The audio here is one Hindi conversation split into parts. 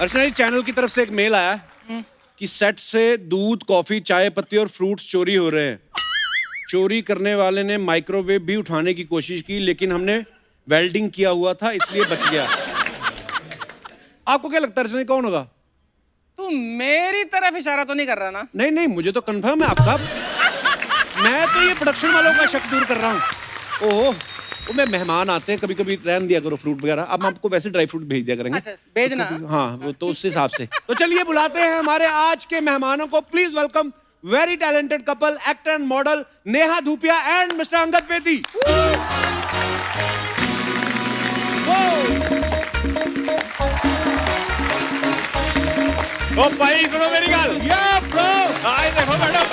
अर्चना जी, चैनल की तरफ से एक मेल आया कि सेट से दूध, कॉफी, चाय पत्ती और फ्रूट्स चोरी हो रहे हैं। चोरी करने वाले ने माइक्रोवेव भी उठाने की कोशिश की, लेकिन हमने वेल्डिंग किया हुआ था इसलिए बच गया। आपको क्या लगता है अर्चना जी, कौन होगा? तू मेरी तरफ इशारा तो नहीं कर रहा ना? नहीं नहीं, मुझे तो कंफर्म है आपका। मैं तो ये प्रोडक्शन वालों का शक दूर कर रहा हूँ। ओहो, वो मैं मेहमान आते हैं, कभी कभी रहन दिया करो फ्रूट वगैरह। अब हम आपको वैसे ड्राई फ्रूट भेज दिया करेंगे। अच्छा, भेजना। हाँ, वो तो उस हिसाब से। तो चलिए बुलाते हैं हमारे आज के मेहमानों को। Please welcome very talented couple, actor and model Neha Dhupia and mister Angad Bedi. ओ भाई सुनो मेरी गल। या ब्रो, हाय देखो मैडम।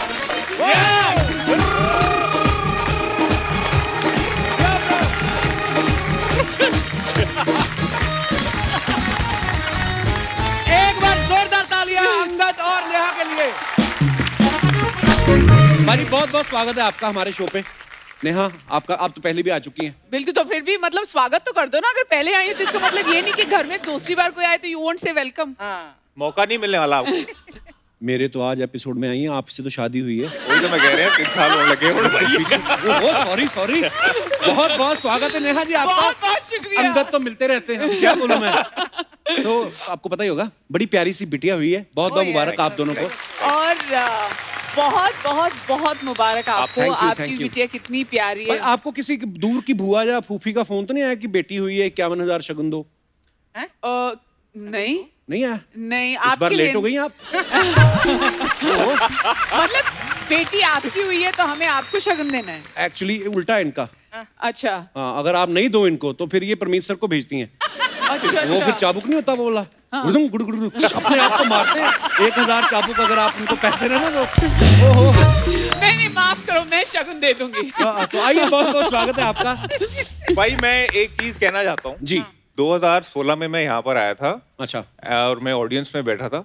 एक बार जोरदार तालियां अंगद और नेहा के लिए। भाई बहुत बहुत स्वागत है आपका हमारे शो पे। नेहा, आपका आप तो पहले भी आ चुकी हैं। बिल्कुल, तो फिर भी मतलब स्वागत तो कर दो ना। अगर पहले आई है तो इसका मतलब ये नहीं कि घर में दूसरी बार कोई आए तो यू वोंट से वेलकम। हाँ। मौका नहीं मिलने वाला आपको। मेरे तो आज एपिसोड में आई हैं, आपसे तो शादी हुई है। वही तो मैं कह रहा हूं, 3 साल होने लगे भाई। सॉरी सॉरी, बहुत बहुत स्वागत है नेहा जी आपका। बहुत बहुत शुक्रिया। अंगद तो मिलते रहते हैं, क्या बोलूं मैं। तो आपको पता ही होगा, बड़ी प्यारी सी बिटिया हुई है। बहुत बहुत मुबारक आप दोनों को। और बहुत बहुत बहुत मुबारक आपको। thank you, आपकी thank you। बिटिया कितनी प्यारी भाई, है। आपको किसी दूर की बुआ या फूफी का फोन तो नहीं आया कि बेटी हुई है, 51,000 शगुन दो? नहीं नहीं आया? नहीं, इस बार आपके लेट लिए हो गई आप। मतलब बेटी आपकी हुई है तो हमें आपको शगन देना है। एक्चुअली उल्टा है इनका। अच्छा हाँ, अगर आप नहीं दो इनको तो फिर ये परमेश सर को भेजती हैं। अच्छा वो फिर चाबुक नहीं होता वो वाला, गुड़ुम गुड़ गुड़ अपने आप को मारते हैं। 1,000 चाबुक अगर आप उनको पैसे ना दो। ओहो, नहीं, माफ करो, मैं शगुन दे दूंगी। तो आइए, बहुत बहुत स्वागत है आपका। भाई मैं एक चीज कहना चाहता हूँ जी। 2016 में मैं यहाँ पर आया था अच्छा, और मैं ऑडियंस में बैठा था,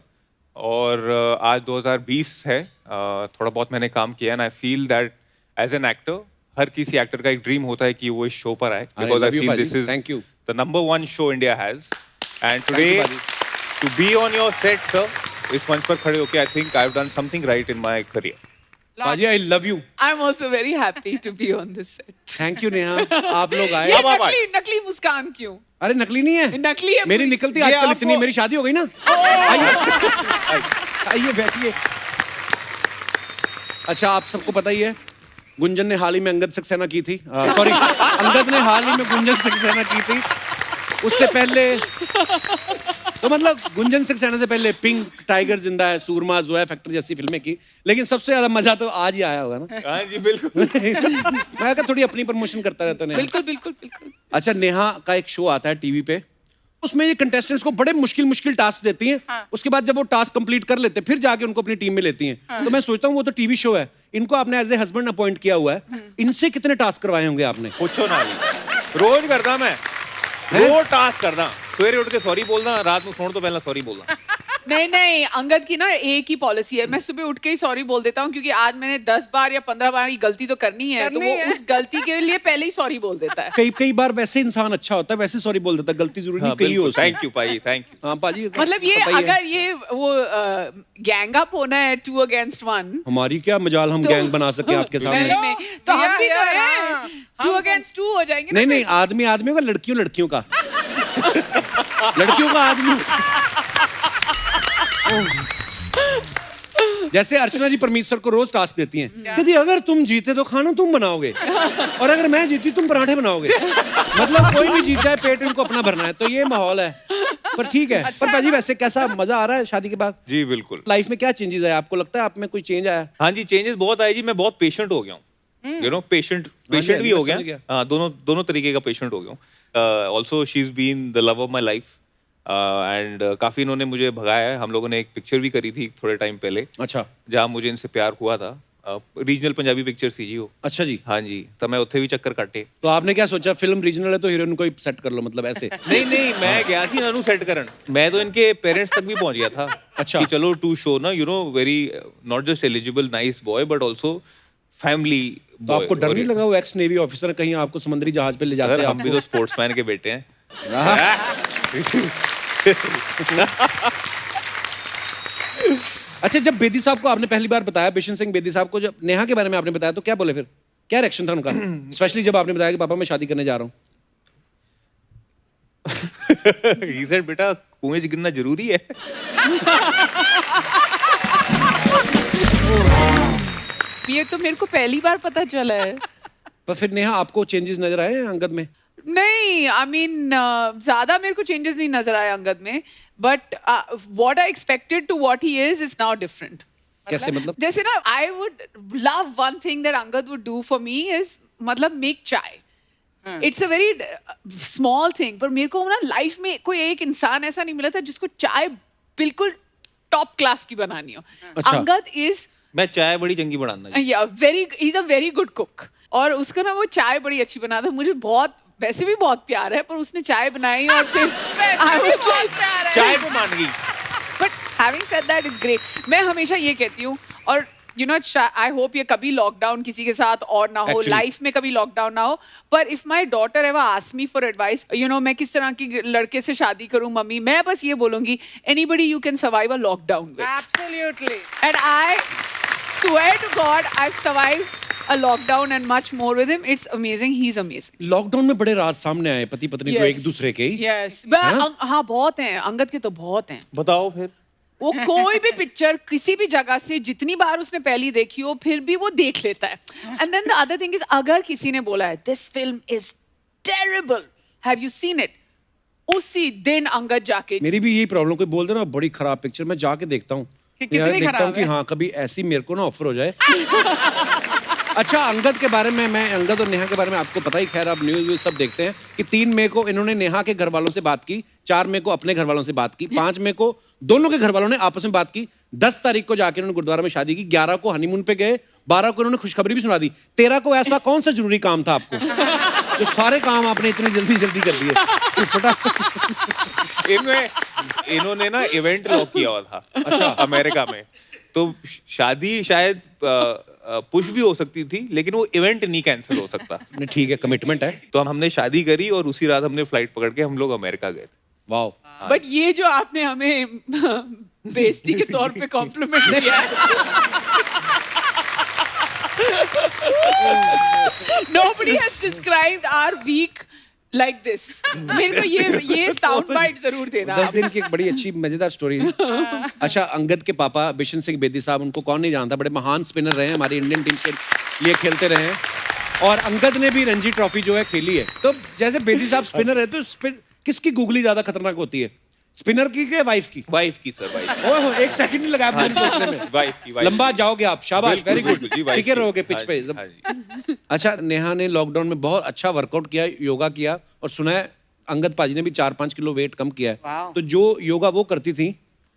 और आज 2020 है। थोड़ा बहुत मैंने काम किया and I feel that as an actor हर किसी एक्टर का एक ड्रीम होता है कि वो इस शो पर आए, because I feel this is thank you. the number 1 show India has, and Thank you, today buddy. to be on your set, sir, इस मंच पर खड़े होके I think I've done something right in my career. बाजी, I love you. I am also very happy to be on this set. Thank you Neha, आप लोग आए। ये अब आप नकली नकली मुस्कान क्यों? अरे नकली नहीं है, नकली है मेरी पूरी। निकलती ये आजकल आपको- इतनी। मेरी शादी हो गई ना। आइए आइए बैठिए। अच्छा, आप सबको पता ही है, गुंजन ने हाल ही में अंगद सक्सेना की थी। सॉरी, अंगद ने हाल ही में गुंजन सक्सेना की थी। उससे पहले तो मतलब गुंजन सक्सेना से पहले पिंक, टाइगर जिंदा है, सूरमा, जोया फैक्टर जैसी फिल्में की। लेकिन सबसे ज्यादा मजा तो आज ही आया होगा ना। हाँ जी बिल्कुल। मैं क्या थोड़ी अपनी प्रमोशन करता रहता हूँ। बिल्कुल बिल्कुल बिल्कुल। अच्छा, नेहा का एक शो आता है टीवी पे, उसमें ये कंटेस्टेंट्स को बड़े मुश्किल मुश्किल टास्क देती हैं। हाँ। उसके बाद जब वो टास्क कंप्लीट कर लेते हैं, फिर जाके उनको अपनी टीम में लेती हैं। तो मैं सोचता हूँ वो तो टीवी शो है, इनको आपने एज ए हस्बैंड अपॉइंट किया हुआ है, इनसे कितने टास्क करवाए होंगे आपने? पूछो ना, रोज करदा मैं, रोज टास्क करदा। सवेरे उठ के सॉरी बोलना, रात में सोने तो पहले सॉरी बोलना। नहीं, अंगद की ना एक ही पॉलिसी है, मैं सुबह उठ के ही सॉरी बोल देता हूँ, क्योंकि आज मैंने 10 बार या 15 बार ये गलती तो करनी है, तो वो उस गलती के लिए पहले ही सॉरी बोल देता है। कई कई बार वैसे इंसान अच्छा होता है, वैसे सॉरी बोल देता है, गलती जरूरी नहीं कहीं हो उसकी। थैंक यू भाई, थैंक यू। हाँ पाजी, मतलब ये पता ही है। अगर ये वो गैंग अप होना है 2 against 1, हमारी क्या मजाल हम तो- गैंग बना सके आपके सामने। नहीं, नहीं, तो हम भी तो यार, हैं, हाँ। 2 against 2 हो जाएंगे ना नहीं नहीं, फिर। आदमी आदमियों का, लड़कियों लड़कियों का। लड़कियों का आदमी। जैसे अर्चना जी परमेश सर को रोज टास्क देती हैं कि जी अगर तुम जीते तो खाना तुम बनाओगे, और अगर मैं जीती तुम पराठे बनाओगे। मतलब कोई भी जीता है, पेट उनको अपना भरना है। तो ये माहौल है, पर ठीक है। पर पाजी वैसे कैसा मजा आ रहा है शादी के बाद? जी बिल्कुल। लाइफ में क्या चेंजेस आए, आपको लगता है आप में कोई चेंज आया? हाँ जी, चेंजेस बहुत आए जी। मैं बहुत पेशेंट हो गया हूँ, यू नो, पेशेंट भी हो समझ गया। गया। हाँ, दोनों तरीके का पेशेंट हो गया हूँ। Also she is been the love of my life, and काफी इन्होंने मुझे भगाया है। हम लोगों ने एक पिक्चर भी करी थी थोड़े टाइम पहले, अच्छा जहाँ मुझे इनसे प्यार हुआ था। रीजनल पंजाबी पिक्चर थी जी वो। अच्छा जी। हाँ जी, तो मैं उत्थे भी चक्कर काटे। तो आपने क्या सोचा, फिल्म रीजनल है तो हीरोइन को ही सेट कर लो, मतलब ऐसे? नहीं नहीं, मैं गया थी नानू सेट करन। मैं तो इनके पेरेंट्स तक भी पहुंच गया था। अच्छा। कि चलो टू शो ना, you know, very not just eligible nice boy but also family. तो आपको डर नहीं लगा वो एक्स नेवी ऑफिसर कहीं आपको समुद्री जहाज पे ले जाते अगर हैं? हम भी तो स्पोर्ट्समैन के बेटे हैं। अच्छा, जब बेदी साहब को आपने पहली बार बताया, बिशन सिंह बेदी साहब को जब नेहा के बारे में आपने बताया, तो क्या बोले फिर? क्या रिएक्शन था उनका? स्पेशली जब आपने बताया कि पापा मैं शादी करने जा रहा हूँ। He said, बेटा कुएं गिरना जरूरी है। ये तो मेरे को पहली बार पता चला है। पर फिर नेहा आपको चेंजेस नजर आए अंगद में? नहीं, आई मीन ज्यादा मेरे को चेंजेस नहीं नजर आए अंगद में, but what I expected to what he is now different. कैसे मतलब? जैसे ना, I would love one thing that Angad would do for me is मतलब make chai. It's a very small thing, पर मेरे को ना लाइफ में कोई एक इंसान ऐसा नहीं मिला था जिसको चाय बिल्कुल टॉप क्लास की बनानी हो। अच्छा। अंगद इज मैं चाय बड़ी चंगी बनाना। he's a very good cook, और उसका ना वो चाय बड़ी अच्छी बनाता है। मुझे बहुत, वैसे भी बहुत प्यार है, पर उसने चाय बनाई और फिर चाय पे मान गई। But having said that is great. मैं हमेशा ये कहती हूँ, और यू नो आई होप ये कभी लॉकडाउन किसी के साथ और ना हो, Actually. लाइफ में कभी लॉकडाउन ना हो, पर if my daughter ever ask me for advice, you know मैं किस तरह की लड़के से शादी करूँ मम्मी, मैं बस ये बोलूंगी anybody you can survive a lockdown with. Absolutely. And I swear to God, I've survived a lockdown and much more with him. It's amazing. He's amazing. Lockdown में बड़े राज सामने आए पति पत्नी को Yes. एक दूसरे के। Yes. हाँ? हाँ, बहुत हैं। अंगद के तो बहुत हैं। बताओ फिर। वो कोई भी पिक्चर किसी भी जगह से जितनी बार उसने पहली देखी हो, फिर भी वो देख लेता है। And then the other thing is, अगर किसी ने बोला है this film is terrible, have you seen it? उसी दिन अंगद जाके, मेरी भी यही प्रॉब्लम, कोई बोल दे ना बड़ी खराब पिक्चर, मैं जाके देखता हूँ। कि कितनी यार, देखता खराब हूँ कि है। हाँ कभी ऐसी मेरे को ना ऑफर हो जाए। अच्छा, अंगद के बारे में, मैं अंगद और नेहा के बारे में आपको पता ही, खैर आप न्यूज़ सब देखते हैं कि 3 मई को इन्होंने नेहा के घर वालों से बात की, 4 मई को अपने घर वालों से बात की, 5 मई को दोनों के घर वालों ने आपस में बात की, 10 तारीख को जाके इन्होंने गुरुद्वारा में शादी की, 11 को हनीमून पे गए, 12 को इन्होंने खुशखबरी भी सुना दी, 13 को ऐसा कौन सा जरूरी काम था आपको जो सारे काम आपने इतनी जल्दी जल्दी कर दिए? तो फटाफट इन्होंने ना इवेंट लॉक किया हुआ था। अच्छा। अमेरिका में तो शादी शायद पुश भी हो सकती थी, लेकिन वो इवेंट नहीं कैंसिल हो सकता। नहीं, ठीक है, कमिटमेंट है। तो हमने शादी करी और उसी रात हमने फ्लाइट पकड़ के हम लोग अमेरिका गए थे। वाओ। बट ये जो आपने हमें बेइज्जती के तौर पे कॉम्प्लीमेंट दिया है, nobody has described our week like this. मेरे को ये साउंड बाइट जरूर देना। 10 दिन की एक बड़ी अच्छी मजेदार स्टोरी है। अच्छा, अंगद के पापा बिशन सिंह बेदी साहब, उनको कौन नहीं जानता, बड़े महान स्पिनर रहे हैं, हमारी इंडियन टीम के लिए खेलते रहे हैं, और अंगद ने भी रणजी ट्रॉफी जो है खेली है। तो जैसे बेदी साहब स्पिनर है, तो किसकी गूगली ज्यादा खतरनाक होती है, स्पिनर की के वाइफ की? वाइफ की सर, वाइफ। ओहो, एक सेकंड नहीं लगाया मुझे सोचने में। वाइफ की। लंबा जाओगे आप, शाबाश, वेरी गुड, बिल्कुल जी, वाइफ टिके की। रहोगे पिच हाँ पे। जी, हाँ जी। अच्छा, नेहा ने लॉकडाउन में बहुत अच्छा वर्कआउट किया, योगा किया, और सुना है अंगद पाजी ने भी 4-5 किलो वेट कम किया है। वाह। तो जो योगा वो करती थी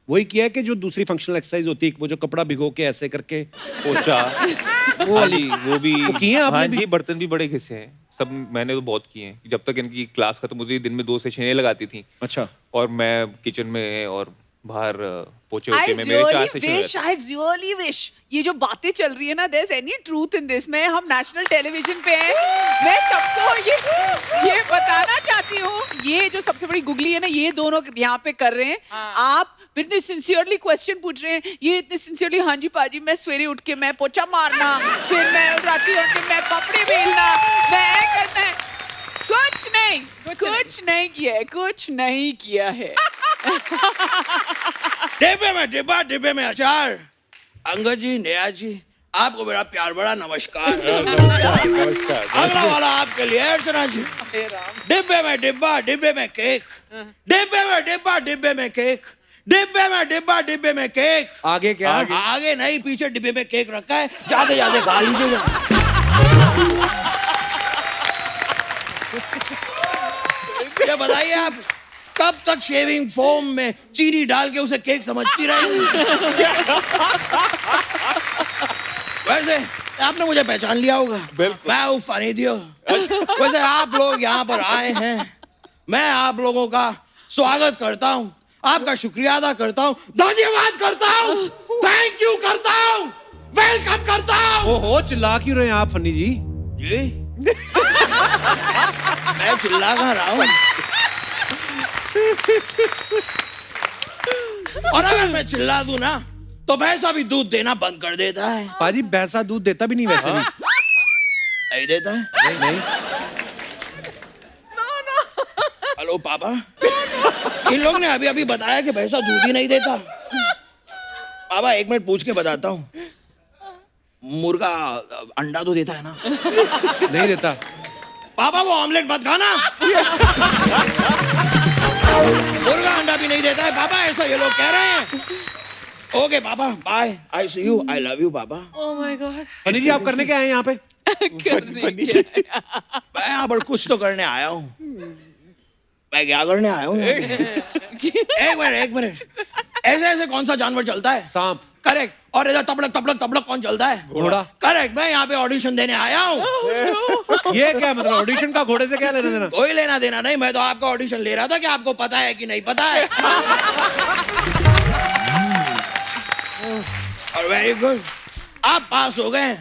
वही किया है कि जो दूसरी फंक्शनल एक्सरसाइज होती है, वो जो कपड़ा भिगो के ऐसे करके, पोचा, वो वाली? वो भी वो किए हैं आपने हाँ भी? जी, बर्तन भी बड़े घिसे हैं सब, मैंने तो बहुत किए हैं। जब तक इनकी क्लास खत्म होती थी, दिन में 2 सेशन ये लगाती थी, अच्छा, और मैं किचन में और बाहर पोचे I होके में मेरे 4 really session wish, I really wish ये जो बातें चल रही है ना, there's any truth in this। मैं, हम नेशनल टेलीविजन पे हैं, मैं सबको ये बताना चाहती हूँ, ये जो सबसे बड़ी गुगली है ना, ये दोनों यहाँ पे कर रहे हैं। आप फिर इतने सिंसियरली क्वेश्चन पूछ रहे हैं, ये इतने सिंसियरली, हाँ जी पाजी मैं सवेरे उठ के मैं पोछा मारना, फिर मैं राती उठ के मैं कपड़े बेलना, मैं करना है, कुछ नहीं किया है, कुछ नहीं किया है। डिब्बे में डिब्बा, डिब्बे में अचार। अंगद जी, नेहा जी, आपको मेरा प्यार बड़ा नमस्कार। अगला वाला आपके लिए अर्चना जी। डिब्बे में डिब्बा, डिब्बे में केक, डिब्बे में डिब्बा, डिब्बे में केक, डिब्बे में डिब्बा, डिब्बे में केक। आगे क्या? आगे नहीं, पीछे डिब्बे में केक रखा है, जाते जाते खा लीजिएगा। ये बताइए आप कब तक शेविंग फोम में चीनी डाल के उसे केक समझती रहेंगी? वैसे आपने मुझे पहचान लिया होगा, मैं हूँ फनी दियो। वैसे आप लोग यहाँ पर आए हैं, मैं आप लोगों का स्वागत करता हूँ, आपका शुक्रिया अदा करता हूँ, धन्यवाद करता हूँ, थैंक यू करता हूँ, वेलकम करता हूँ। ओहो, चिल्ला क्यों रहे हैं आप फनी जी? जी मैं चिल्ला कहाँ रहा हूँ, और अगर मैं चिल्ला दूं ना तो भैंसा भी दूध देना बंद कर देता है। पाजी भैंसा दूध देता भी नहीं वैसे भी। नहीं देता है? नहीं। हेलो पापा, इन लोग ने अभी अभी बताया कि भैंसा दूध ही नहीं देता। पापा एक मिनट पूछ के बताता हूँ, मुर्गा अंडा तो देता है ना? नहीं देता। पापा वो ऑमलेट मत खाना। मुर्गा अंडा भी नहीं देता है पापा, ऐसा ये लोग कह रहे हैं। Okay papa, bye, I see you, I love you papa. Oh my god. Funny जी आप करने क्या आए यहाँ पे? मैं यहाँ पर कुछ तो करने आया हूँ। मैं क्या करने आया हूँ? एक मिनट, ऐसे ऐसे कौन सा जानवर चलता है? सांप। करेक्ट। और इधर तबड़क तबड़क तबड़क कौन चलता है? घोड़ा। करेक्ट। मैं यहाँ पे ऑडिशन देने आया हूँ। ये क्या मतलब ऑडिशन का घोड़े से क्या लेना देना? कोई लेना देना नहीं, मैं तो आपका ऑडिशन ले रहा था कि आपको पता है कि नहीं पता है। और वेरी गुड, आप पास हो गए,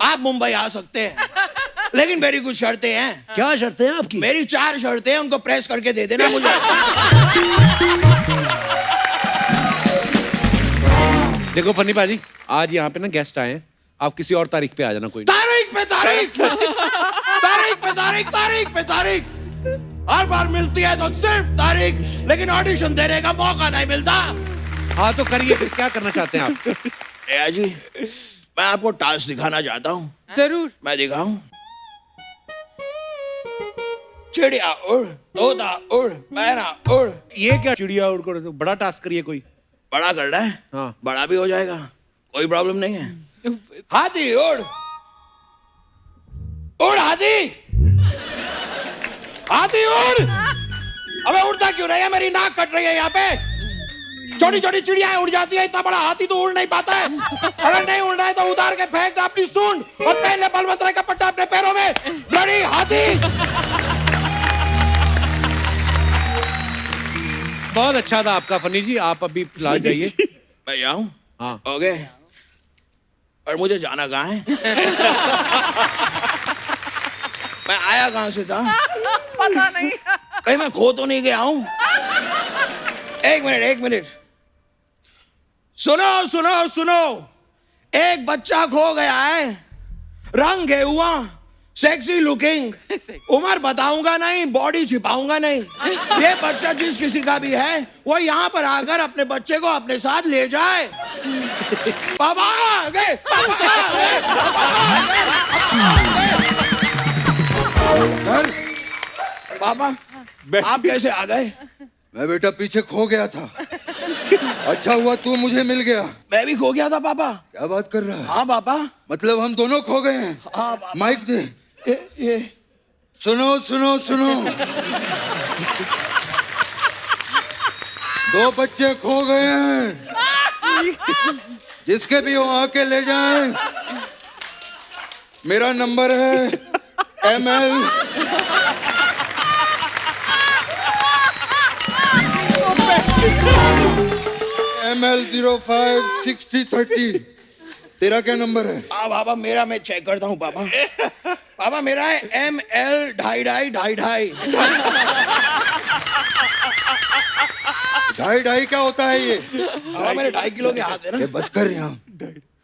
आप मुंबई आ सकते हैं, लेकिन मेरी कुछ शर्तें हैं। क्या शर्तें हैं आपकी? मेरी 4 शर्तें हैं, उनको प्रेस करके दे देना मुझे। देखो फनी पाजी, आज यहाँ पे ना गेस्ट आए हैं, आप किसी और तारीख पे आ जाना। कोई तारीख पे तारीख, तारीख पे तारीख, तारीख पे तारीख। हर बार मिलती है तो सिर्फ तारीख, लेकिन ऑडिशन देने का मौका नहीं मिलता। हाँ तो करिए, फिर क्या करना चाहते हैं आप? रिया जी, मैं आपको टास्क दिखाना चाहता हूँ। जरूर। मैं दिखाऊं? चिड़िया उड़, तोता उड़, मैना उड़। ये क्या चिड़िया उड़ कर? बड़ा टास्क करिए कोई। बड़ा करना है? हाँ। बड़ा भी हो जाएगा, कोई प्रॉब्लम नहीं है। हाथी उड़, उड़ हाथी, हाथी उड़। अबे उड़ता क्यों नहीं है? मेरी नाक कट रही है यहाँ पे। छोटी छोटी चिड़ियाएं उड़ जाती है, इतना बड़ा हाथी तो उड़ नहीं पाता है। अगर नहीं उड़ना है तो उतार के फेंक दे अपनी सूंड और पहन ले बलवंतराय का पट्टा अपने पैरों में। ब्लडी हाथी। बहुत अच्छा था आपका फनी जी, आप अभी फिलहाल जाइए। मैं जाऊं? हाँ। ओके। और मुझे जाना कहाँ है? मैं आया कहाँ से था? पता नहीं। कहीं मैं खो तो नहीं गया हूं? एक मिनट, सुनो सुनो सुनो, एक बच्चा खो गया है, रंग है हुआ, सेक्सी लुकिंग, उम्र बताऊंगा नहीं, बॉडी छिपाऊंगा नहीं। ये बच्चा जिस किसी का भी है, वो यहाँ पर आकर अपने बच्चे को अपने साथ ले जाए। पापा आ गए, पापा आ गए, पापा आ गए। पापा आप कैसे आ गए? मैं बेटा पीछे खो गया था, अच्छा हुआ तू मुझे मिल गया। मैं भी खो गया था पापा। क्या बात कर रहा है? हाँ पापा। मतलब हम दोनों खो गए हैं? हाँ पापा। माइक दे। ये सुनो सुनो सुनो, 2 बच्चे खो गए हैं, जिसके भी हो आके ले जाएं। मेरा नंबर है ML ML056030। तेरा क्या नंबर है? हाँ पापा, मेरा मैं चेक करता हूँ पापा। पापा मेरा है ML 2.5 ढाई क्या होता है ये? पापा मेरे 2.5 किलो के हाथ है ना। ये बस कर यहाँ,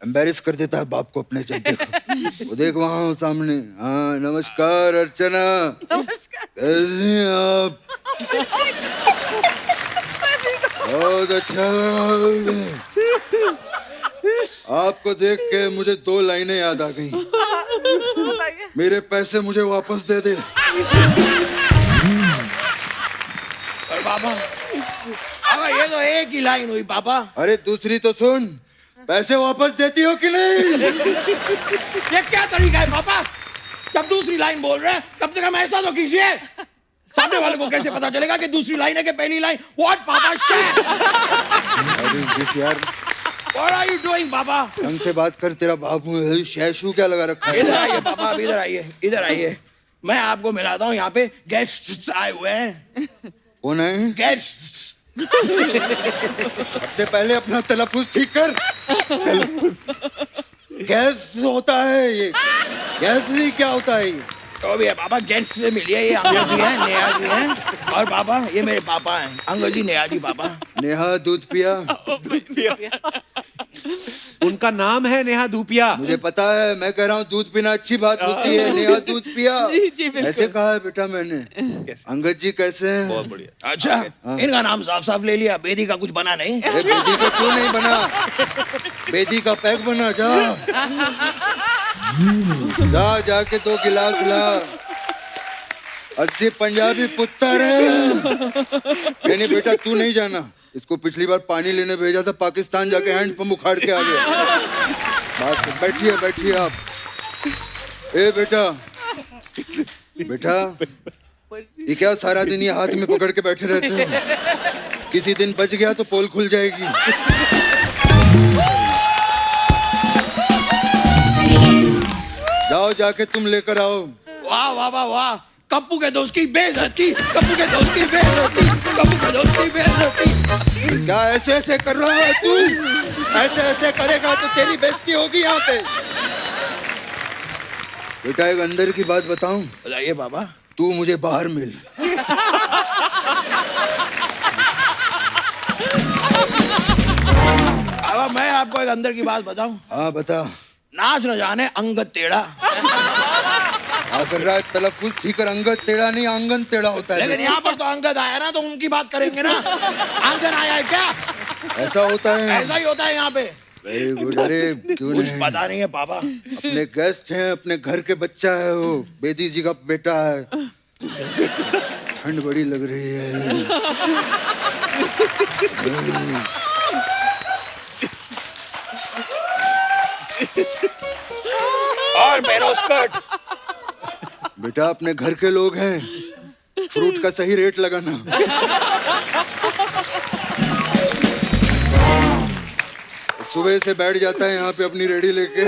एम्बेरस कर देता है बाप को अपने। जब देखो वो देख वहाँ सामने। हाँ नमस्कार अर्चना, कैसी हैं आप? बहुत अच्छा लगा। आपको देख के मुझे 2 लाइनें याद आ गई। मेरे पैसे मुझे वापस दे दे। और पापा ये तो एक ही लाइन हुई पापा। अरे दूसरी तो सुन, पैसे वापस देती हो कि नहीं? ये क्या तरीका है पापा? जब दूसरी लाइन बोल रहे हैं कम से कम ऐसा तो कीजिए। सामने वाले को कैसे पता चलेगा कि दूसरी लाइन है कि पहली लाइन? व्हाट पापा शिट! यार What are you doing पापा? ढंग से बात कर, तेरा बाबू शैशू क्या लगा रखा है? इधर आइए पापा, अब इधर आइए, इधर आइए। मैं आपको मिलाता हूँ, यहाँ पे गेस्ट्स आए हुए हैं। कौन है? गेस्ट्स। सबसे पहले अपना तलफ्फुज ठीक कर। गैस होता है ये, गैस नहीं क्या होता है ये? तो भी है पापा, गेस्ट से मिलिए, ये अंकल जी हैं, नेहा जी हैं, और पापा ये मेरे पापा हैं, अंकल जी नेहा जी पापा। नेहा दूध पिया। उनका नाम है नेहा धूपिया। मुझे पता है, मैं कह रहा हूँ दूध पीना अच्छी बात होती है। नेहा दूध पिया। जी जी बिल्कुल। ऐसे कहा है बेटा मैंने। अंगद जी कैसे हैं? बहुत बढ़िया। अच्छा, इनका नाम साफ साफ ले लिया, बेदी का कुछ बना नहीं? अरे बेदी का क्यों नहीं बना? बेदी का पैक बना। जा जा जाके 2 गिलास ला। 80 पंजाबी पुत्तर है। नहीं बेटा तू नहीं जाना, इसको पिछली बार पानी लेने भेजा था, पाकिस्तान जाके हैंडपंप उखाड़ के आ गया। बात बैठिए बैठिए आप। ए बेटा, बेटा ये क्या सारा दिन ये हाथ में पकड़ के बैठे रहते हो? किसी दिन बच गया तो पोल खुल जाएगी। जाओ जाके तुम लेकर आओ। वाह वाह वाह वाह, कप्पू के दोस्त की बेइज्जती, कप्पू के दोस्त की बेइज्जती, कप्पू के दोस्त की बेइज्जती। क्या ऐसे ऐसे कर रहा है तू? ऐसे ऐसे करेगा तो तेरी बेइज्जती होगी यहाँ पे। बेटा एक अंदर की बात बताऊं? बताइए बाबा। तू मुझे बाहर मिल। बाबा मैं आपको एक अंदर की बात बताऊं? हाँ बता। नाच न जाने अंगद टेढ़ा। क्या कर रहा है? तलफ्फुज़ ठीक कर। अंगद टेढ़ा नहीं, आंगन टेढ़ा होता है। लेकिन यहाँ पर तो अंगद आया ना, तो उनकी बात करेंगे ना। आंगन आया है क्या? ऐसा होता है। ऐसा ही होता है यहाँ पे। Very good. अरे क्यों कुछ नहीं? पता नहीं है पापा। अपने गेस्ट हैं, अपने घर के बच्चा है वो, बेदी जी का बेटा है। ठंड बड़ी लग रही है। और पेरोस्कट। बेटा अपने घर के लोग हैं, फ्रूट का सही रेट लगाना। सुबह से बैठ जाता है यहाँ पे अपनी रेडी लेके,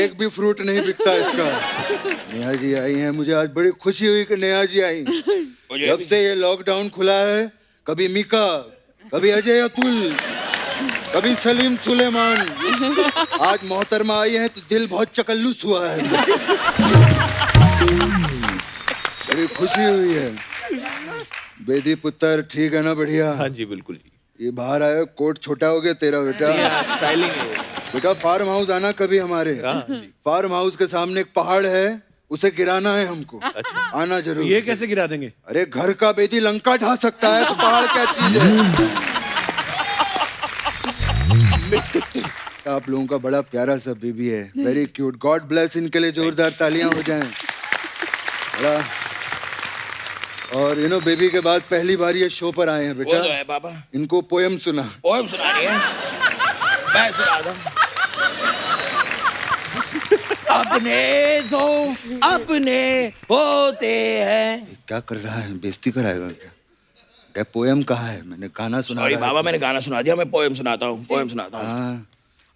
एक भी फ्रूट नहीं बिकता इसका। नेहा जी आई हैं, मुझे आज बड़ी खुशी हुई कि नेहा जी आई। जब से ये लॉकडाउन खुला है, कभी मीका, कभी अजय अतुल, कभी सलीम सुलेमान, आज मोहतरमा आई है तो दिल बहुत चकल्लुस हुआ है। बड़ी खुशी हुई है। बेदी पुत्र ठीक है ना? बढ़िया। हाँ जी बिल्कुल जी। ये बाहर आया, कोट छोटा हो गया तेरा बेटा। स्टाइलिंग है। बेटा फार्म हाउस आना कभी हमारे। फार्म हाउस के सामने एक पहाड़ है, उसे गिराना है हमको। अच्छा। आना जरूर। ये कैसे गिरा देंगे? अरे घर का बेदी लंका ढा सकता है तो पहाड़ क्या चीज है? आप लोगों का बड़ा प्यारा सा बेबी है, वेरी क्यूट। गॉड ब्लेस इनके लिए जोरदार तालियां हो जाएं। बड़ा। और यू नो बेबी के बाद पहली बार ये शो पर आए हैं वो बेटा। तो है पापा। इनको पोयम सुना। पोएम सुनानी है? मैं सुना दूं। अपने तो अपने होते हैं। क्या कर रहा है? बेइज्जती कराएगा क्या? क्या पोयम कहाँ है? मैंने गाना सुना सॉरी रहा है। बाबा, मैंने गाना सुना दिया, मैं पोएम सुनाता हूँ, पोएम सुनाता हूँ। हाँ।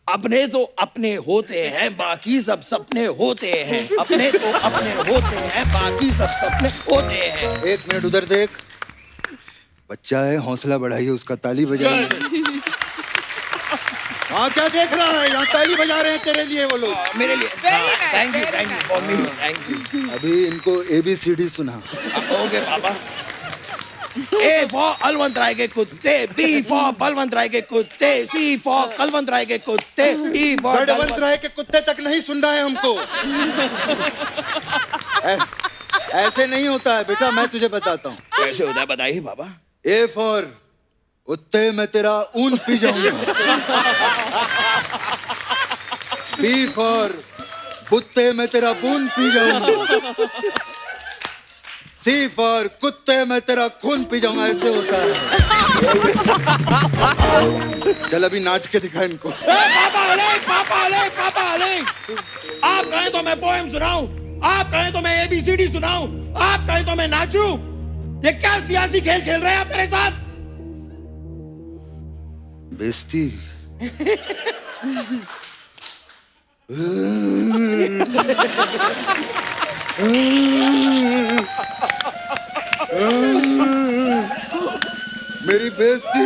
अपने तो अपने होते हैं, बाकी सब सपने होते हैं। अपने तो अपने होते हैं, बाकी सब सपने होते हैं। एक मिनट उधर देख, बच्चा है, हौसला बढ़ाइए उसका, ताली बजाइए। हाँ क्या देख रहा है? यहाँ ताली बजा रहे हैं तेरे लिए वो लोग। मेरे लिए Very nice, thank you, very thank you for me, thank you. अभी इनको ABCD सुना। ओके पापा। A फॉर अलवंत राय के कुत्ते, B फॉर बलवंत राय के कुत्ते, C फॉर कलवंत राय के कुत्ते, D फॉर जड़वंत राय के कुत्ते तक नहीं सुन रहा है हमको। ऐसे नहीं होता है बेटा, मैं तुझे बताता हूँ। कैसे होता है बताइए पापा। A फॉर उत्ते मैं तेरा ऊन पी जाऊंगा। B फॉर बुत्ते मैं तेरा बून पी जाऊंगा। C फॉर कुत्ते मैं तेरा खून पी जाऊंगा। ऐसे होता है। चल अभी नाच के दिखा इनको। पापा अलग, पापा अलग, पापा अलग। आप कहें तो मैं पोएम सुनाऊं, आप कहें तो मैं ABCD सुनाऊं, आप कहें तो मैं नाचूं। ये क्या सियासी खेल खेल रहे हैं आप मेरे साथ? बेइज्जती। मेरी बेइज्जती।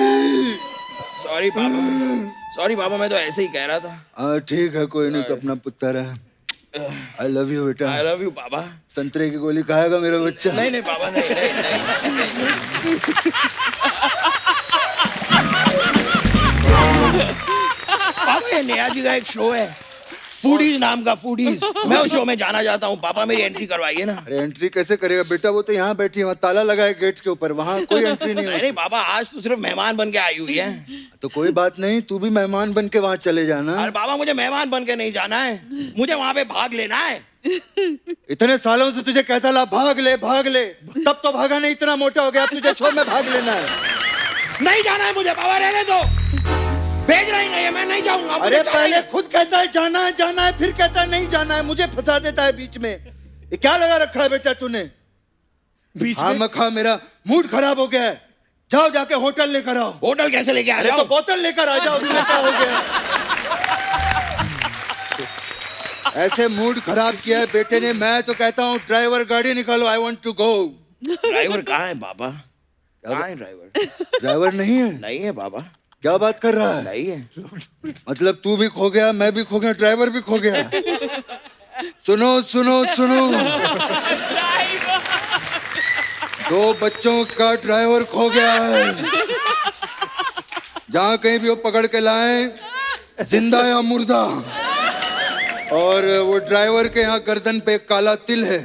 सॉरी पापा, सॉरी पापा, मैं तो ऐसे ही कह रहा था। हाँ ठीक है, कोई नहीं, तो अपना पुत्र है। आई लव यू बेटा। आई लव यू पापा। संतरे की गोली खाएगा मेरा बच्चा? नहीं नहीं पापा, नहीं नहीं पापा, ये नया जी का एक शो है, फूडीज नाम का, फूडीज। मैं उस शो में जाना चाहता हूँ पापा, मेरी एंट्री करवाइए ना। अरे एंट्री कैसे करेगा बेटा? वो तो यहाँ बैठी है, वहाँ ताला लगा है गेट के ऊपर, वहाँ कोई एंट्री नहीं नहीं है। नहीं पापा, आज तो सिर्फ मेहमान बन के आई हुई है। तो कोई बात नहीं, तू भी मेहमान बन के वहाँ चले जाना। अरे पापा, मुझे मेहमान बन के नहीं जाना है, मुझे वहाँ पे भाग लेना है। इतने सालों से तुझे कहता ला भाग ले भाग ले, तब तो भागा नहीं, इतना मोटा हो गया, अब तुझे शो में भाग लेना है। नहीं जाना है मुझे पापा, रहने दो। भेज रही नहीं है, मैं नहीं जाऊंगा। अरे पहले खुद कहता है जाना है, फिर कहता है नहीं जाना है, मुझे फंसा देता है बीच में। ये क्या लगा रखा है बेटा तूने? बीच हाँ में मखा, मेरा मूड खराब हो गया है। जाओ जाके होटल लेकर आओ। होटल कैसे लेके आ अरे जाओ? तो बोतल लेकर आ जाओ, तुम्हें क्या हो गया? ऐसे मूड खराब किया है बेटे ने। मैं तो कहता हूँ ड्राइवर गाड़ी निकालो, I want to go. Driver कहाँ है पापा? कहाँ है ड्राइवर? ड्राइवर नहीं है? नहीं है पापा, क्या बात कर रहा है? नहीं है। मतलब तू भी खो गया, मैं भी खो गया, ड्राइवर भी खो गया। सुनो सुनो सुनो, 2 बच्चों का ड्राइवर खो गया है। जहाँ कहीं भी वो पकड़ के लाए, जिंदा या मुर्दा। और वो ड्राइवर के यहाँ गर्दन पे एक काला तिल है।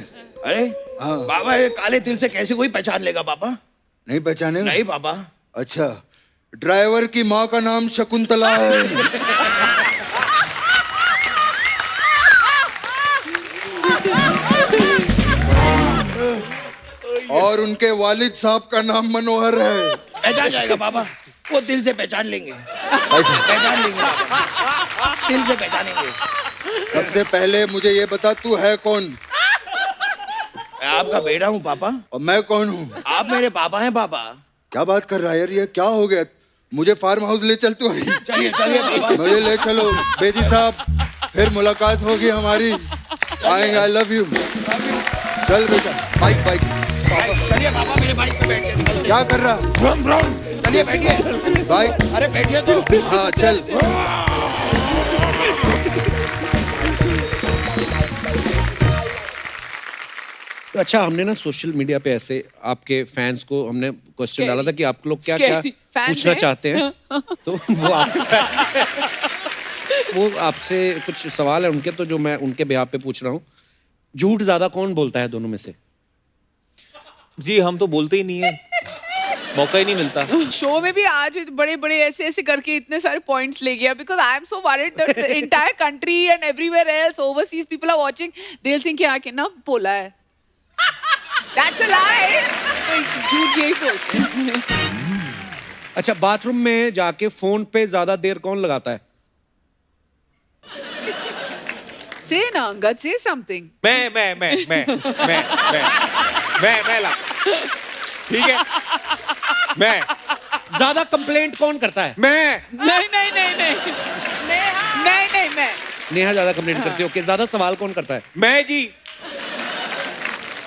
अरे हाँ। पापा, ये काले तिल से कैसे कोई पहचान लेगा पापा? नहीं पहचाने? नहीं पापा। अच्छा, ड्राइवर की माँ का नाम शकुंतला है। और उनके वालिद साहब का नाम मनोहर है। पहचान जाएगा पापा, वो दिल से पहचान लेंगे। पहचान लेंगे पापा, दिल से पहचानेंगे। सबसे पहले मुझे ये बता, तू है कौन? मैं आपका बेटा हूँ पापा। और मैं कौन हूँ? आप मेरे पापा हैं पापा। क्या बात कर रहा है यार, ये क्या हो गया? मुझे फार्म हाउस ले चल तू। चलिए चलिए पापा। मुझे ले चलो बेदी साहब, फिर मुलाकात होगी हमारी। आएंगे। आई लव यू। चल बेटा, बाइक बाइक। चलिए पापा, मेरे बाइक पे बैठिए। क्या कर रहा? चलिए बैठिए। बाइक? अरे बैठिए तो। हाँ चल। तो अच्छा, हमने ना सोशल मीडिया पे ऐसे आपके फैंस को हमने क्वेश्चन डाला था कि आप लोग क्या क्या Scary. Fans पूछना हैं? चाहते हैं। तो वो आपसे कुछ सवाल है उनके, तो जो मैं उनके बिहाफ पे पूछ रहा हूँ। झूठ ज्यादा कौन बोलता है दोनों में से? जी हम तो बोलते ही नहीं है, मौका ही नहीं मिलता। शो में भी आज बड़े बड़े ऐसे ऐसे करके इतने सारे पॉइंट्स ले गया, because I am so worried that the entire country and everywhere else overseas people are watching, they will think क्या कितना बोला है। That's a lie. झूठ यही बोलते हैं। अच्छा, बाथरूम में जाके फोन पे ज्यादा देर कौन लगाता है? Say ना अंगद, say something. मैं ला, ठीक है। मैं ज्यादा कंप्लेंट कौन करता है? मैं नहीं नहीं नहीं नहीं नहीं नहीं मैं। नेहा ज्यादा कंप्लेंट करती है। ओके, ज्यादा सवाल कौन करता है? मैं जी।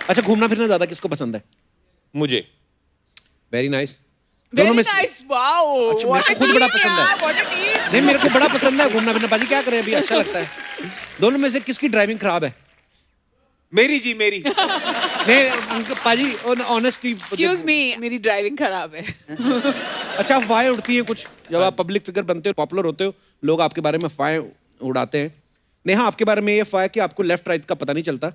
अच्छा, घूमना फिरना ज्यादा किसको पसंद है? मुझे। Very nice. Very nice. Wow. अच्छा, मेरे What को a खुद बड़ा team, पसंद है। यार, what a team. नहीं, मेरे को बड़ा पसंद है घूमना फिरना। पाजी क्या करें अभी, अच्छा लगता है। दोनों में से किसकी ड्राइविंग खराब है? मेरी जी, मेरी। नहीं पाजी, ऑनेस्टली। Excuse me, मेरी ड्राइविंग खराब है। अच्छा, अफवाहें उड़ती हैं कुछ जब आप पब्लिक फिगर बनते हो, पॉपुलर होते हो, लोग आपके बारे में अफवाहें उड़ाते हैं। नेहा, आपके बारे में ये अफवाह है कि आपको लेफ्ट राइट का पता नहीं चलता,